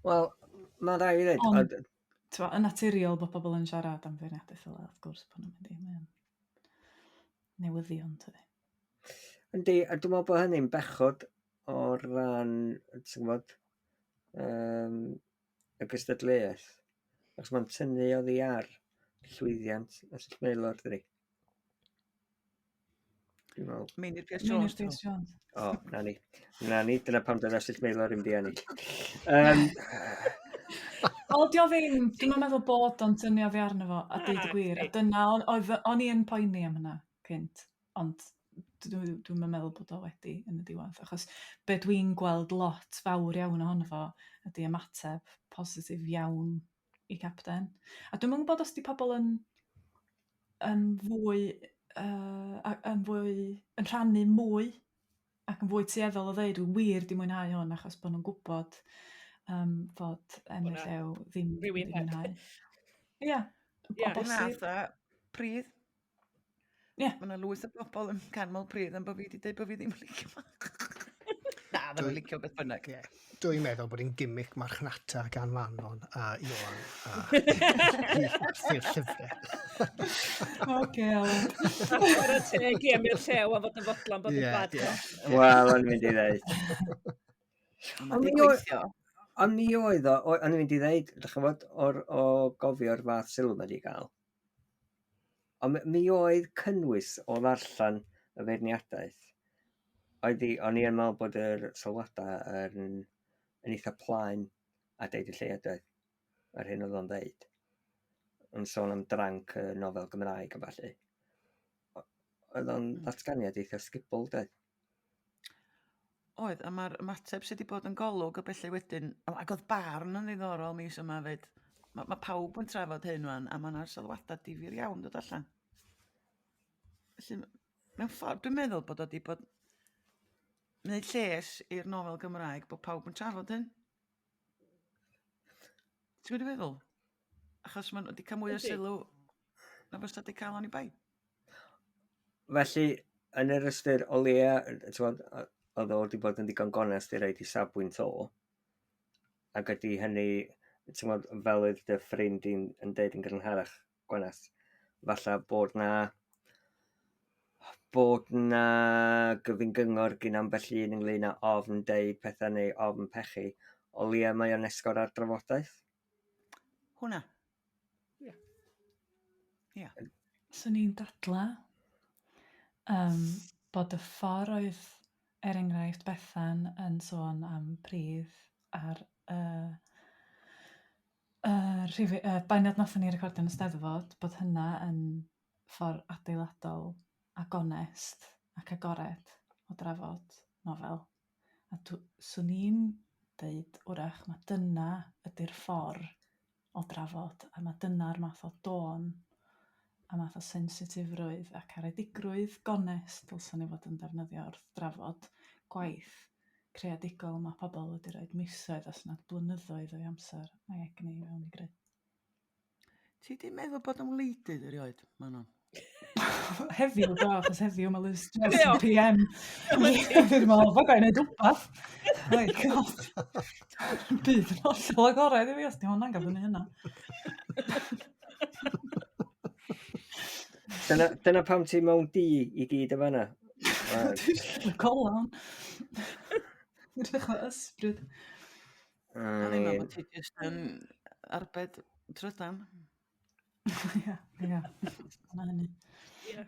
Wel, mae rai i ddweud... Ond, yn naturiol bod pobl yn siarad am feirniadaeth fel wrth gwrs pan nhw'n mynd i mewn newyddion tydi. Yndi, a dwi'n meddwl bod hynny'n bechod o ran, ti'n gwybod, y gystadleuaeth. Achos mae'n tynnu oddi ar llwyddiant a sut meilor, dydi. Dwi'n meddwl... Meinir Pierce Jones. Jones. O, na ni. Na ni, dyna pam dyna sut meilor yn di ennill. O, dwi'n meddwl bod o'n tynnu oddi arno fo a deud y gwir. A dyna, o'n i yn poeni am hynna cynt, ond dwi'n meddwl bod o wedi yn y diwedd. Achos be dwi'n gweld lot fawr iawn ohono fo ydy ymateb positif iawn i capten. A dwi'n meddwl bod os di pobl yn fwy, yn rhannu mwy ac yn fwy tueddol o ddeud, dwi'n wir di mwynhau hwn achos bod nhw'n gwybod fod ennill Llew ddim wedi mwynhau. Ie. Nath a Pridd. Ie. Mae yna Louise o bobl yn canmol Pridd am bod fi wedi dweud bod fi ddim yn licio fo. Na, fe nhw'n licio beth bynnag. Dwi'n meddwl bod hi'n gimmick marchnata gan Manon a Iwan a i'r llyfrau. Oce, Alan. Ar y teg i Emyr Llew a fod yn fodlon bod yn bad. Wel, o'n i'n mynd i ddweud. Mae di gweithio. Ond mi oedd o, o'n i'n mynd i ddweud, rydych o gofio'r fath sylw mae di gael. Ond mi oedd cynnwys o ddarllen y feirniadaeth. O'n i yn meddwl bod yr sylwadau yn eitha plaen a deud y lleiadaeth ar hyn oedd o'n ddeud. Yn sôn am dranc y nofel Gymraeg a falle. Oedd o'n ddatganiad eitha sgibl, dweud. Oedd, a mae'r ymateb sydd wedi bod yn golwg o bellu wedyn, ac oedd barn yn ddiddorol mis yma fyd. Mae pawb yn trafod hyn wan, a mae yna'r sylwadau difyr iawn dod allan. Felly, mewn ffordd, dwi'n meddwl bod o wedi bod wneud lles i'r nofel Gymraeg bod pawb yn trafod hyn. Ti'n gwybod i feddwl? Achos ma'n wedi cael mwy o sylw na fos wedi cael o'n i bai. Felly, yn yr ystyr o leia, oedd o wedi bod yn digon gonest i reid i safbwynt o, ac ydy hynny, fel oedd dy ffrind yn deud yn gynharach gwanast, falle bod na gyfyn gyngor gyn ambell un ynglyn â ofn deud pethau neu ofn pechu, o leia mae o'n esgor ar drafodaeth? Hwna? Ie. Swn i'n dadla bod y ffordd oedd enghraifft Bethan yn sôn am Pridd ar bainad nathon ni recordio yn y Steddfod, bod hynna yn ffordd adeiladol a gonest ac agored o drafod nofel. A swn i'n deud wrach mae dyna ydy'r ffordd o drafod, a mae dyna'r math o dôn a math o sensitifrwydd a caredigrwydd gonest dylswn ni fod yn defnyddio wrth drafod gwaith creadigol mae pobl wedi rhoi misoedd os nad blynyddoedd o'i amser a'i egni fewn i greu. Ti di meddwl bod o'n wleidydd erioed, Manon? Heddiw do, achos heddiw mae Liz Ie. just PM. Fi'n meddwl, fa gael neud wbath. My god. Byd yn hollol agored i fi, os di hwnna'n gael fyny hynna. Dyna pam ti mewn di i gyd efo yna. Dwi'n colan. Dwi'n dechrau ysbryd. A ddim am bod ti jyst yn arbed trydan. Ia. Hwna hynny. Ie.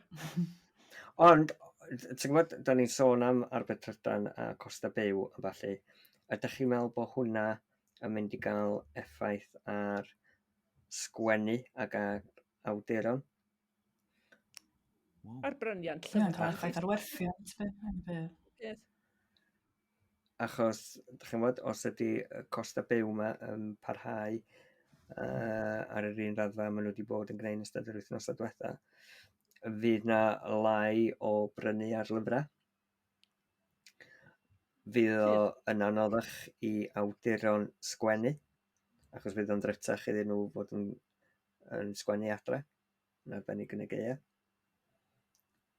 Ond, ti'n gwybod, da ni'n sôn am arbed trydan a costa byw a falle. Ydych chi'n meddwl bod hwnna yn mynd i gael effaith ar sgwennu ac ar awduron? A'r bryniant Dwi'n llyfr. cael effaith ar werthiant. Beth? Achos, dych chi'n gwybod, os ydy y costa byw yma yn parhau ar yr un raddfa maen nhw wedi bod yn gwneud yn ystod yr wythnosau diwetha, fydd na lai o brynu ar lyfrau. Fydd o yn anoddach i awduron sgwennu, achos fydd o'n drytach iddyn nhw fod yn sgwennu adre, yn arbennig yn y geia.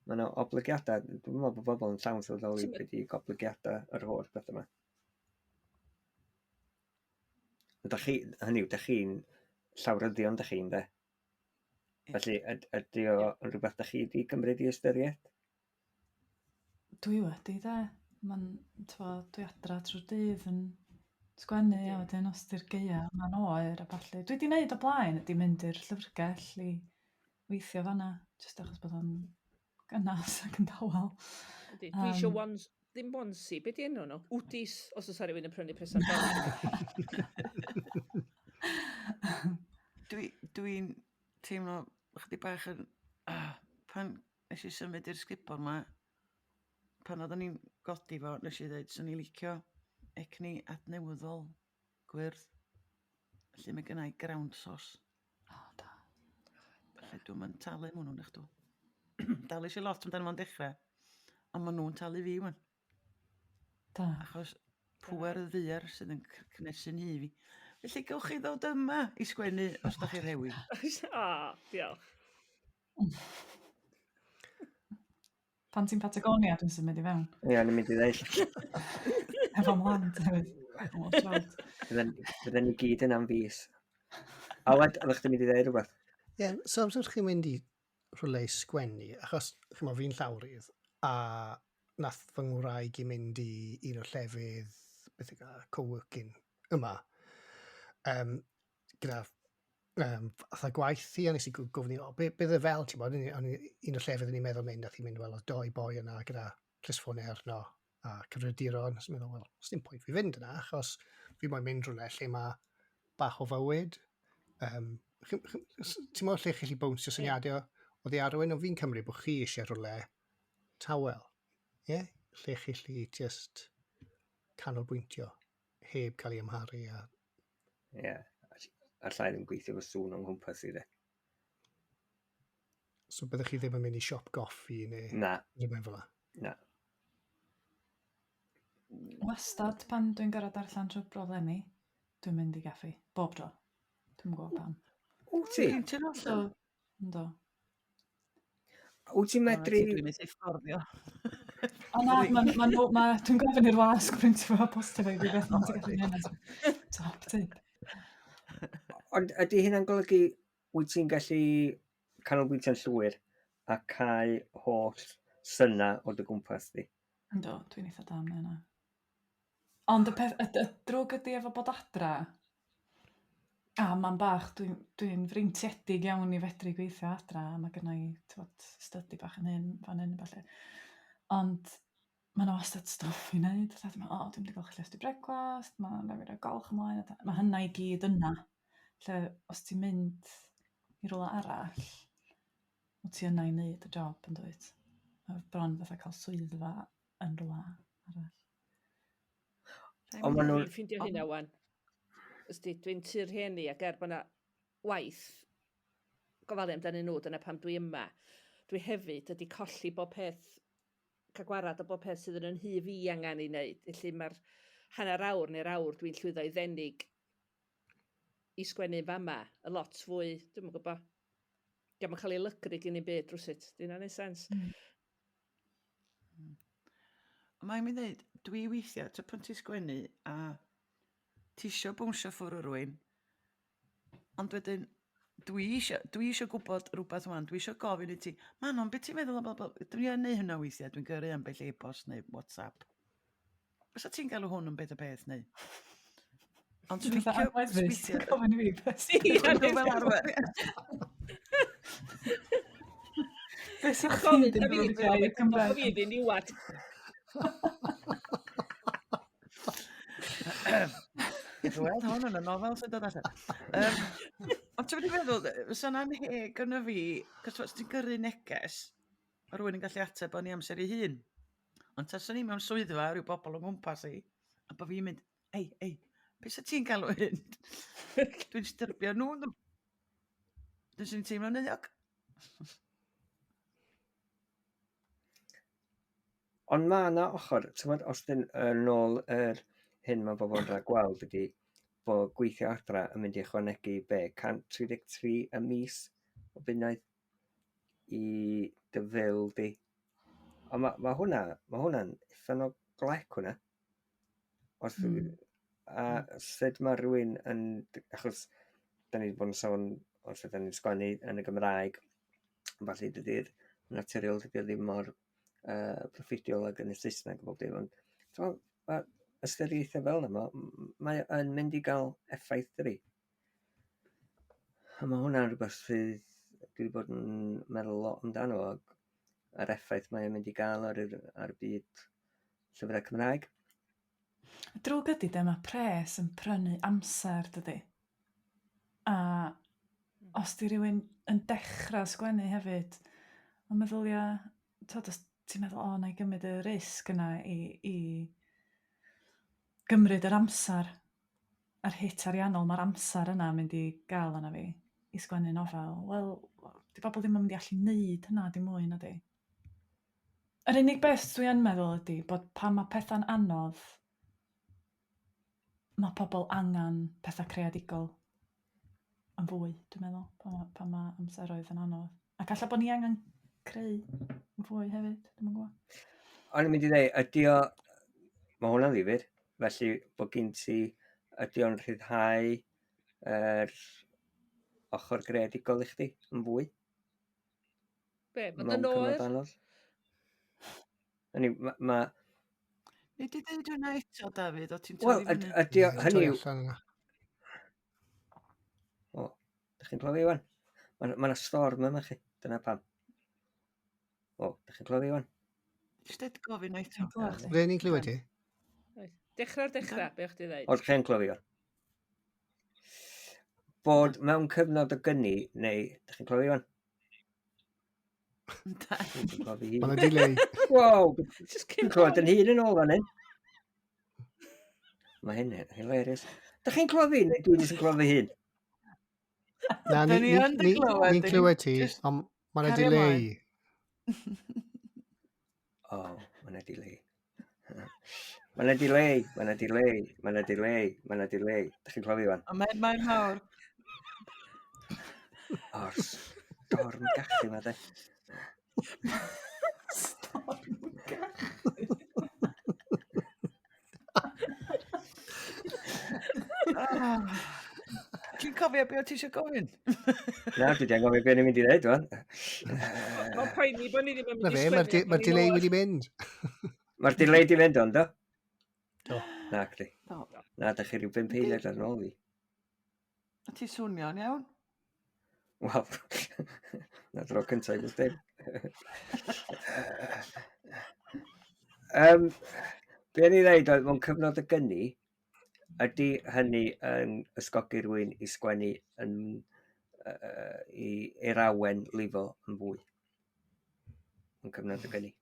Mae yna obligiadau, dwi'n meddwl bod bobl yn llawn sylweddoli wedi oblygiadau yr holl beth yma. Hynny yw, dych chi'n llawryddion, dych chi'n de? Felly, ydy o yn rhywbeth dych chi wedi cymryd i ystyried? Dwi wedi, de. Dwi adra trwy'r dydd yn sgwennu, a wedyn os di'r geia, mae'n oer a ballu. Dwi wedi gwneud o blaen, ydy mynd i'r llyfrgell i weithio fanna, jyst achos bod o'n gynnas ac yn dawel. Dwi eisiau ddim bonsi, beth di enw nhw? Wdis, os oes rhywun yn prynu presant. Dwi'n teimlo chydig bach yn... pan nes i symud i'r sgubor yma, pan oedden ni'n godi fo, nes i ddweud, sy'n ni'n licio egni adnewyddol gwyrdd. Felly mae gennau ground sauce. Da. Felly dwi'n mynd talu mwyn nhw'n eich dwi. Dalu si lot amdano fo'n dechrau, ond maen nhw'n talu fi wan. Da. Achos pwer y ddiar sydd yn cnesu'n hi fi. Felly gewch chi ddod yma i sgwennu os da chi'r hewi. Diolch. Pan ti'n Patagonia, dwi'n symud i fewn. Ie, yn mynd i ddweud. Efo mlant hefyd. Fydden ni gyd yn am fus. Aled, ydych chi'n mynd i ddweud rhywbeth? Ie, so amser chi'n mynd i rhywle i sgwennu, achos fi'n llawrydd, a nath fy ngwraig i mynd i un o'r llefydd, beth yw co-working yma, gyda fatha gwaith i, a nes i gofyn i, beth y fel, ti'n bod, un o'r llefydd ni'n meddwl mynd, nath i mynd, wel, o doi boi yna gyda clisffonau arno a cyfriduron, nes i'n meddwl, wel, os dim pwynt fi fynd yna, achos fi moyn mynd rhywle lle mae bach o fywyd. Ti'n meddwl lle chi bownsio syniadau o ddi arwain, o fi'n cymryd bod chi eisiau rhywle tawel, ie? Lle chi just canolbwyntio, heb cael ei amharu a... Ie, a llai ddim gweithio fy sŵn o'n nghwmpas i de. So byddwch chi ddim yn mynd i siop goffi neu... Na. Rhywbeth fel 'na? Na. Wastad pan dwi'n gorfod darllen trwy broblemi, dwi'n mynd i gaffi. Bob tro. Dwi'n gwybod pam. Wyt ti? So, ynddo. Wyt ti'n medru... Dwi'n mynd i fforddio. O na, dwi'n gofyn i'r wasg printio fo postio fe i fi beth mae'n ti'n gallu neud. Top tip. Ond ydy hynna'n golygu wyt ti'n gallu canolbwyntio'n llwyr a cael holl syna o dy gwmpas di? Ynddo, dwi'n eitha da am hynna. Ond y drwg ydi efo bod adra, ma'n bach, dwi'n freintiedig iawn i fedru gweithio adra, mae gynna i study bach yn hyn, fan hyn, falle. Ond mae'n wastad stwff i wneud. Dwi'n wedi gael chyllu brecwast, mae'n rhaid i golch ymlaen. Mae hynna i gyd yna. Lle, os ti'n mynd i rwla arall, wyt ti yna i wneud y job yn dweud. Bron fatha cael swyddfa yn rwla arall. Dwi'n ffindio hynna wan. Dwi'n tyr rhieni ac bod yna waith gofalu amdano nhw, dyna pam dwi yma. Dwi hefyd ydi colli bob peth, cael gwarad o bob peth sydd yn hy fi angen i wneud. Felly mae'r hanner awr neu'r awr dwi'n llwyddo i ddenig i sgwennu fama, y lot fwy, dwi'n yn gwybod. Diolch yn cael ei lygru gen i byd rwsyd. Dyna neud sens. Mae'n mynd dweud, dwi weithiau, ta pan ti sgwennu, a ti isio bwnsio ffwrdd o rywun, ond wedyn, dwi isio gwybod rhywbeth wan, dwi isio gofyn i ti, Manon, beth ti'n meddwl o bobl? Dwi'n yn neud hynna weithiau, dwi'n gyrru ambell e-bost neu WhatsApp. Fysa ti'n galw hwn yn beth o beth neu? Ond dwi'n licio sbithio. Gofyn i fi beth. Dwi'n fel arfer. Beth sy'n Gofyn, chyd ta yn fi fawr ddim gofyn, i Gymraeg? fi ddim niwad. Dwi'n weld hwn yn y nofel sy'n dod allan. Ond ti'n wedi meddwl, fysa na'n heg yna fi, cos ti'n gyrru neges, mae rhywun yn gallu ateb o'n i amser ei hun. Ond tas ni mewn swyddfa, rhyw bobl o'n gwmpas i, a bod fi'n mynd, ei, beth sy'n ti'n galw hyn? Dwi'n styrbio nhw. Dwi'n sy'n teimlo'n euog. Ond mae yna ochr, os dyn yn ôl hyn mae bobl yn rhaid gweld ydy bod gweithio adra yn mynd i ychwanegu 133 y mis o bunnoedd i dyfil di. Ond mae hwnna'n eithan o glec hwnna. A sut mae rhywun yn, achos da ni wedi bod yn sôn os ydyn ni'n sgwennu yn y Gymraeg, falle dydy'r naturiol dydy ddim mor proffidiol ag yn y Saesneg o bob dim, ond ystyriaethau fel yna, mae yn mynd i gael effaith dydi. A mae hwnna'n rhywbeth sydd dwi wedi bod yn meddwl lot amdano yr effaith mae'n mynd i gael ar y byd llyfrau Cymraeg. Drwg ydy de, mae pres yn prynu amser dydy. A os di rhywun yn dechrau sgwennu hefyd, mae'n meddyliau, os ti'n meddwl, na i gymryd y risg yna i gymryd yr amser a'r hit ariannol, mae'r amser yna mynd i gael yna fi i sgwennu nofel. Wel, di bobl ddim yn mynd i allu neud hynna dim mwy na di. Yr unig beth dwi yn meddwl ydy bod pan mae pethau'n anodd, mae pobl angen pethau creadigol yn fwy, dwi'n meddwl, pan mae amseroedd yn anodd. Ac alla bod ni angen creu yn fwy hefyd, dwi'n yn gwybod. O'n i'n mynd i ddweud, mae hwnna'n ddifyr, felly bod gen ti, ydy o'n rhyddhau ochr greadigol i chdi yn fwy? Be, bod Mewn yn cyfnod oer? anodd? Hynny, mae... Ni di dweud hwnna eto, Dafydd, o ti'n Wel, torri fyny? ydy hynny... allan yna. O, ydych chi'n clywed iwan? Mae yna storm yma chi, dyna pam. O, ydych chi'n clywed iwan? Jyst dweud gofyn eto. Re ni'n clywed ti? Dechrau'r dechrau, be o'ch ti ddeud? O, ydych chi'n clywed iwan? Bod mewn cyfnod o gynni, neu, ydych chi'n clywed iwan? Mae'n delay. Wow, Just chi'n cyn clywed yn hun yn ôl fan hyn? Mae hyn yn hilarious. Ydych chi'n clywed fi, neu dwi wedi clywed fy hun? Na, Da ni yn dy glywed, ni'n clywed ti, Just ond mae'n cario delay. O, mae'n delay. Mae'n delay, mae'n delay, mae'n delay, mae'n delay. Ydych chi'n clywed iwan? Mae'n mawr. O'r storm gachu yma, de. Storm gachu. Ti'n cofio beth ti eisiau gofyn? Na, dwi wedi gofio beth ni'n mynd i ddweud, wan. Mae'n poeni bod ni ddim yn Na mynd i fe, sgwennu. mae'r delay wedi mynd. Mae'r delay di fynd ond, do? Do. Na, chdi. Do. Na, da chi rhyw 5 eiliad ar ôl fi. A ti swnio'n iawn? Wel, na dro cyntaf i gwrs dim. Be ni ddeud oedd mewn cyfnod y gynni, ydy hynny yn ysgogi rhywun i sgwennu i'r awen lifo yn fwy. Yn cyfnod y gynni.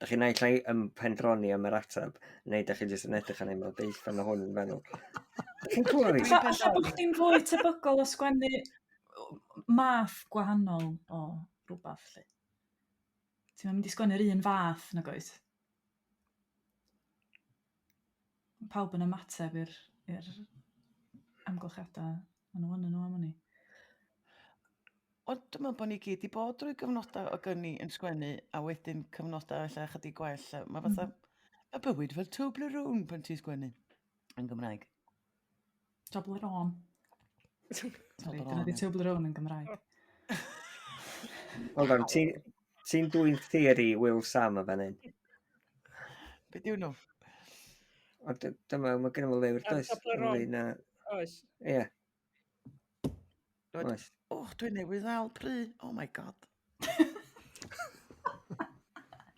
Da chi'n naill ai yn pendroni am yr ateb, neu da chi jyst yn edrych yn ei meddwl, beth fan o hwn yn feddwl. Da chi'n clywed fi? Alla bod chdi'n fwy tebygol o sgwennu math gwahanol o rhywbeth, lle. Ti'n mynd i sgwennu'r un fath, nag oes? Pawb yn ymateb i'r amgylchiadau maen nhw yn nhw am hynny. Ond dwi'n meddwl bod ni gyd i bod drwy gyfnodau o gynni yn sgwennu a wedyn cyfnodau lle chydig gwell. Mae fatha y bywyd fel Toblerone pan ti'n sgwennu yn Gymraeg. Toblerone. Sorry, dyna di Toblerone. Toblerone yn Gymraeg. Hold on, ti'n dwy'n theori Will Sam y fan hyn? Be diw nhw? Ond dyma, mae gen i lyfr, does? Toblerone. Ynglyn â- Oes. Ie, Dwi- oes. Dwi'n newydd ddal pry. Oh my god. Dwi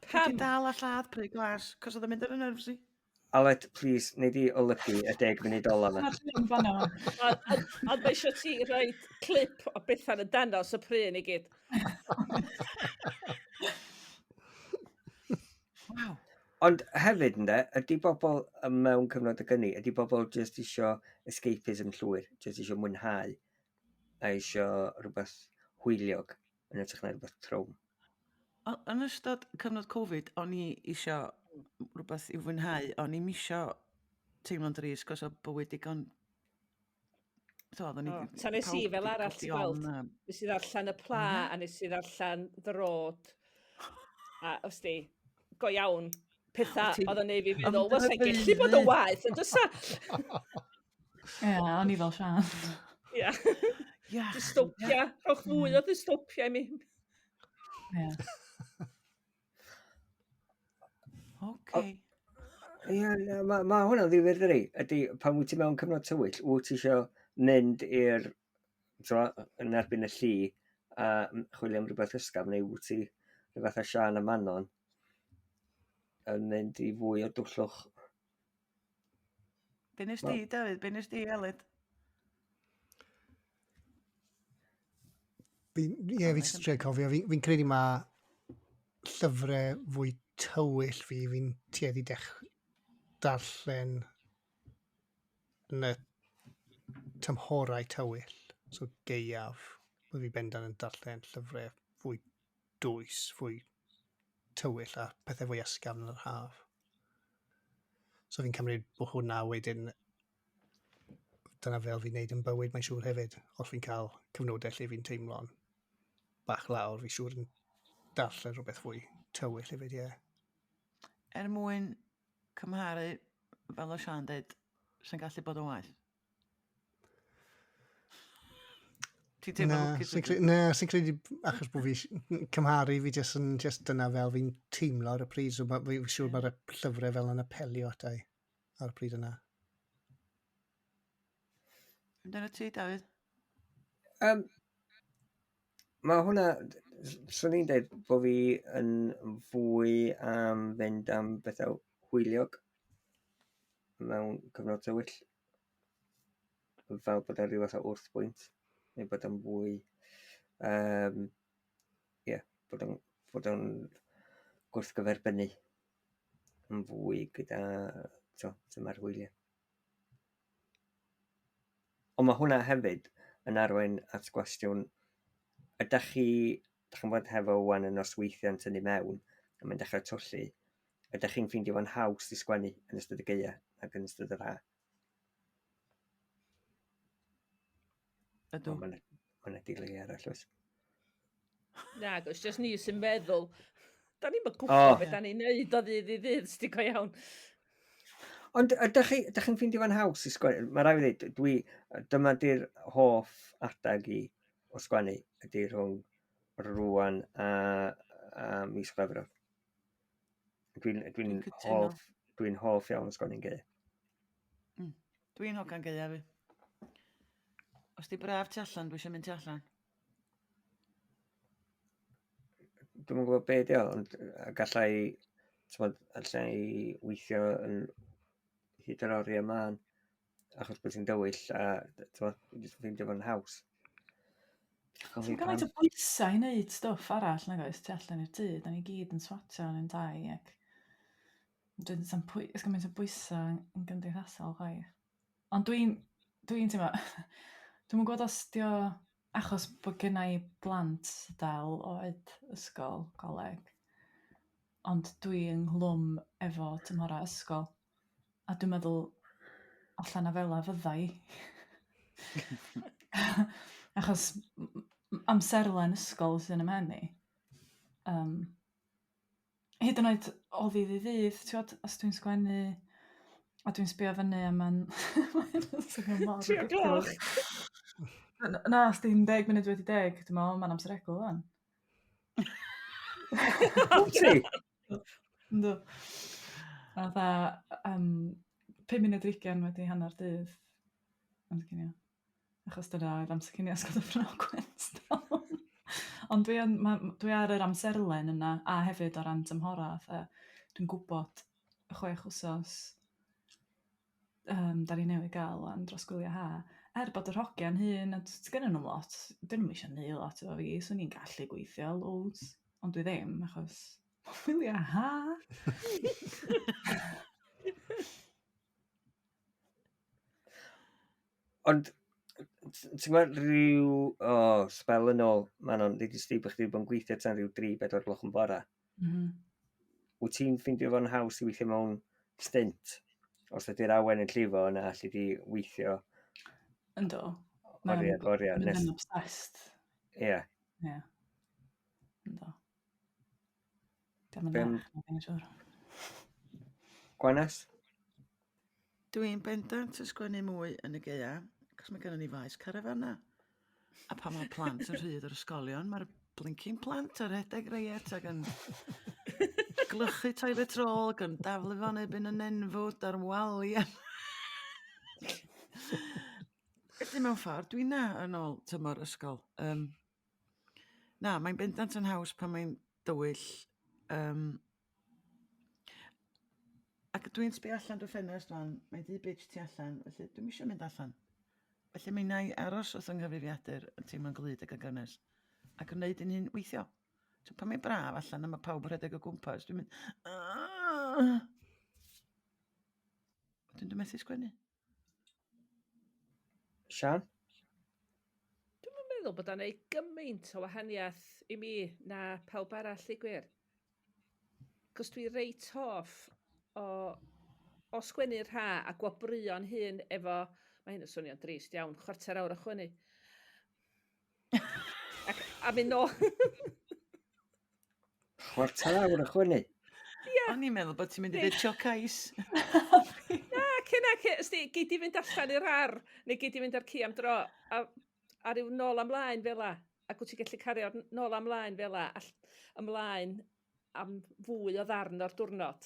Pam? dal a lladd pry glas, cos oedd yn mynd ar y nerfs i. Aled, please, nid i olygu y 10 munud ola yma. Dyna'r llun fanno. Ond mae eisiau ti rhoi clip o Bethan yn danos y pryn i gyd. Waw. Ond hefyd, ynddo, ydy bobl mewn cyfnod y gynnu, ydy bobl jyst isio escapism llwyr, jyst isio mwynhau, a isio rhywbeth hwyliog, yn edrych na rhywbeth trwm. Yn ystod cyfnod Covid, o'n i isio rhywbeth i fwynhau, o'n i'm isio teimlo'n dris, cos o bywyd digon... Ta nes i fel arall ti gweld. Nes i ddarllen y pla a nes i ddarllen ddrod. A os di, go iawn, pethau oedd yn ei fi feddwl, was e'n gallu bod yn waith, yn dysa? Ie, o'n i fel Sian. Ia, Ia. dystopia, rhowch fwy o dystopia i mi. Ie. Oce. Ie, mae hwnna'n ddifyr dyri. Ydy, pan wyt ti mewn cyfnod tywyll, wyt ti isio mynd i'r, yn erbyn y lli, a chwilio am rhywbeth ysgaf, neu wyt ti rhywbeth a Sian a Manon, yn mynd i fwy o dwllwch. Be nes di, David? Be nes di, Elid? Ie, fi jyst trio cofio. Fi'n credu mae llyfrau fwy tywyll fi'n tueddu darllen yn y tymhorau tywyll. So geiaf, bod fi bendan yn darllen llyfrau fwy dwys, fwy tywyll a pethau fwy ysgafn yn yr haf. So fi'n cymryd bod hwnna wedyn, dyna fel fi'n neud yn bywyd, mae'n siŵr hefyd. Os fi'n cael cyfnodau lle fi'n teimlo'n bach lawr, fi'n siŵr yn darllen rhywbeth fwy tywyll hefyd, ie. Er mwyn cymharu, fel o Sian dweud, sy'n gallu bod yn waith? Ti'n teimlo lwcus? Na, sy'n credu achos bod fi cymharu fi jyst dyna fel fi'n teimlo ar y pryd. So fi'n siŵr mae'r llyfrau fel yn apelio atau ar y pryd yna. Dyna ti, David? Mae hwnna, swn i'n dweud bod fi yn fwy am fynd am bethau hwyliog mewn cyfnod tywyll. Fel bod yn rhywbeth o wrthbwynt, neu bod yn fwy, bod yn gwrthgyferbynnu yn fwy gyda dyma'r hwyliau. Ond mae hwnna hefyd yn arwain at gwestiwn, ydych chi'n bod hefo wan yn nosweithiau'n tynnu mewn, a mae'n dechrau twllu, ydych chi'n ffeindio fo'n haws i sgwennu yn ystod y gaeaf ac yn ystod yr haf? Ydw. Mae'n dileu arall, oes. Na, gos jyst ni sy'n meddwl. Da ni'n gwybod beth da ni'n neud o ddydd i ddydd, sti go iawn. Ond ydych chi'n ffeindio fo'n haws i sgwennu? Mae rai fi ddweud, dyma di'r hoff adag i o sgwennu, ydy rhwng rwan a mis Chwefror. Dwi'n hoff iawn o sgwennu'n gaeaf. Dwi'n hogan gaeaf fi. Os di braf tu allan, dwi eisiau mynd tu allan. Dwi'n gwybod beth ydi o, ond gallai weithio yn hyd yr oriau man, achos bod ti'n dywyll, a dwi'n ffeindio fo'n haws. Ti'n gymaint o bwysau i wneud stwff arall nag oes tu allan i'r tŷ. Da ni gyd yn swatio yn dau ac dwi'n gymaint o bwysau yn gymdeithasol chwaith. Ond dwi'n teimlo, dwi'n gwybod os dio achos bod gynna i blant dal oed ysgol, coleg, ond dwi yng nghlwm efo tymhora ysgol. A dwi'n meddwl allan a fela fyddai. Achos amserlen ysgol sy'n ym mhen i. Hyd yn oed o ddydd i ddydd, ti'n os dwi'n sgwennu, a dwi'n sbio fyny a ma'n... Tri o'r gloch. Na, os di'n 10 munud wedi 10, dwi'n meddwl, ma'n amser egl fan. Ti? Ynddo. A dda, 5 munud 20 wedi hanner dydd. Amser cinio. Achos dyna oedd amser cinio ysgol y ffrogwens. Ond dwi ar yr amserlen yna, a hefyd o ran tymhoraeth. Dwi'n gwybod 6 wsos da ni newydd gael yn dros gwyliau ha. Bod yr hogiau'n hyn, a gyda nhw'n lot, dyn nhw'n eisiau neud lot efo fi, so ni'n gallu gweithio loads, ond dwi ddim, achos gwyliau ha. Ond, ti'n gwybod rhyw spel yn ôl, ma'n o'n wedi stib chdi bod yn gweithio tan rhyw 3-4 gloch yn bora. Wyt ti'n ffeindio fo'n haws i weithio mewn stint? Os ydy'r awen yn llifo yna, allu di weithio? Ynddo. Oriau. Mynd yn obsessed. Ie. Ie. Ynddo. Dim yn dwi'n siwr. Gwanes? Dwi'n bendant yn sgwennu mwy yn y geia, cos mae gennym ni faes carafana. A pan mae'r plant yn rhyd o'r ysgolion, mae'r blinking plant ar rhedeg reiet ac yn glychu toilet roll, ac yn daflu fan ebyn yn enfwd ar waliau. Ydy mewn ffordd, dwi'n na yn ôl tymor ysgol. Na, mae'n bendant yn haws pan mae'n dywyll. Ac dwi'n sbio allan drwy ffenest fan, mae'n di bitch tu allan, felly dwi'n eisiau mynd allan. Felly mi wna i aros wrth yng nghyfrifiadur yn teimlo'n glyd ac yn gynnes. Ac yn neud yn hyn weithio. So pan mae'n braf allan a mae pawb yn rhedeg o gwmpas, dwi'n mynd... Dwi'n methu sgwennu. Sian? Dwi'n meddwl bod o'n ei gymaint o wahaniaeth i mi na pawb arall i gwir. Cos dwi reit hoff o sgwennu'r ha a gwobrio'n hun efo, mae hyn yn swnio'n drist iawn, 25 awr o chwynnu. A mynd o... 25 awr o chwynnu? O'n i'n meddwl bod ti'n mynd i ddweud siocais. Na, gei di fynd allan i'r ar, neu gei di fynd ar ci am dro, a ryw nôl amlaen fel la, ac wyt ti'n gallu cario nôl amlaen fel la, ymlaen am fwy o ddarn o'r diwrnod.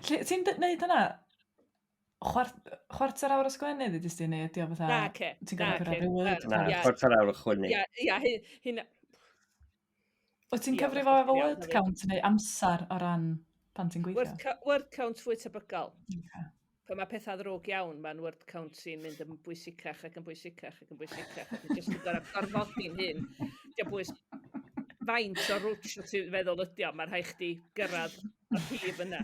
Ti'n neud yna? Chwarter awr o sgwennu ydy ti'n neud? Ydy o fatha... Na, ce. Ti'n gorfod cyrraedd ryw word? Na, 25 awr o chwynnu. Ia, hynna... Wyt ti'n cyfrifo efo word count neu amser o ran pan ti'n gweithio? Word count fwy tebygol. Okay. Pan mae pethau ddrwg iawn, mae'n word count sy'n mynd yn bwysicach ac yn bwysicach ac yn bwysicach. Ac yn jyst yn gorfodi'n hyn. Diolch bwys faint o rwtch o ti'n feddwl ydi o, mae'n rhaid chdi gyrraedd y rhif yna.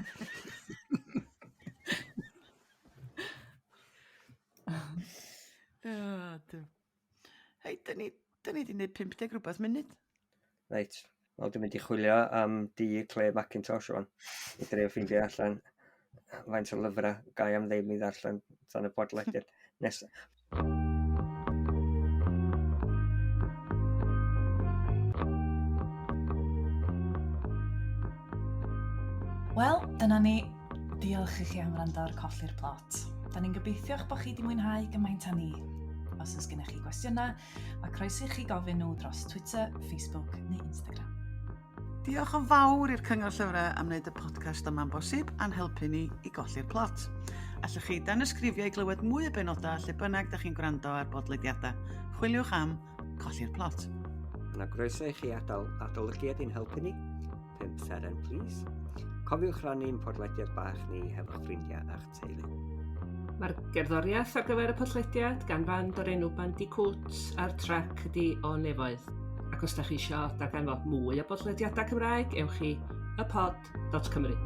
Hei, dyn ni wedi gwneud 50 rhywbeth munud. Reit. Wel, dwi'n mynd i chwilio am Clare Macintosh o'n. I dreif ffeindio allan faint o lyfrau gai am ddim i ddarllen tan y podlediad nesaf. Wel, dyna ni. Diolch i chi am wrando ar Colli'r Plot. Da ni'n gobeithio eich bod chi wedi mwynhau gymaint â ni. Os oes gennych chi gwestiynau, mae croeso i chi gofyn nhw dros Twitter, Facebook neu Instagram. Diolch yn fawr i'r Cyngor Llyfrau am wneud y podcast yma'n bosib a'n helpu ni i golli'r plot. Allwch chi dan ysgrifio i glywed mwy o benodau lle bynnag da chi'n gwrando ar bodlediadau. Chwiliwch am Colli'r Plot. Yna groeso i chi adolygiad i'n helpu ni. 5 seren, please. Cofiwch rannu'n podlediad bach ni hefo'ch ffrindiau a'ch teulu. Mae'r gerddoriaeth ar gyfer y podlediad gan fand o'r enw Bandicoots a'r trac ydi o nefoedd. Ac os da chi eisiau darganfod mwy o bodlediadau Cymraeg, ewch i ypod.cymru.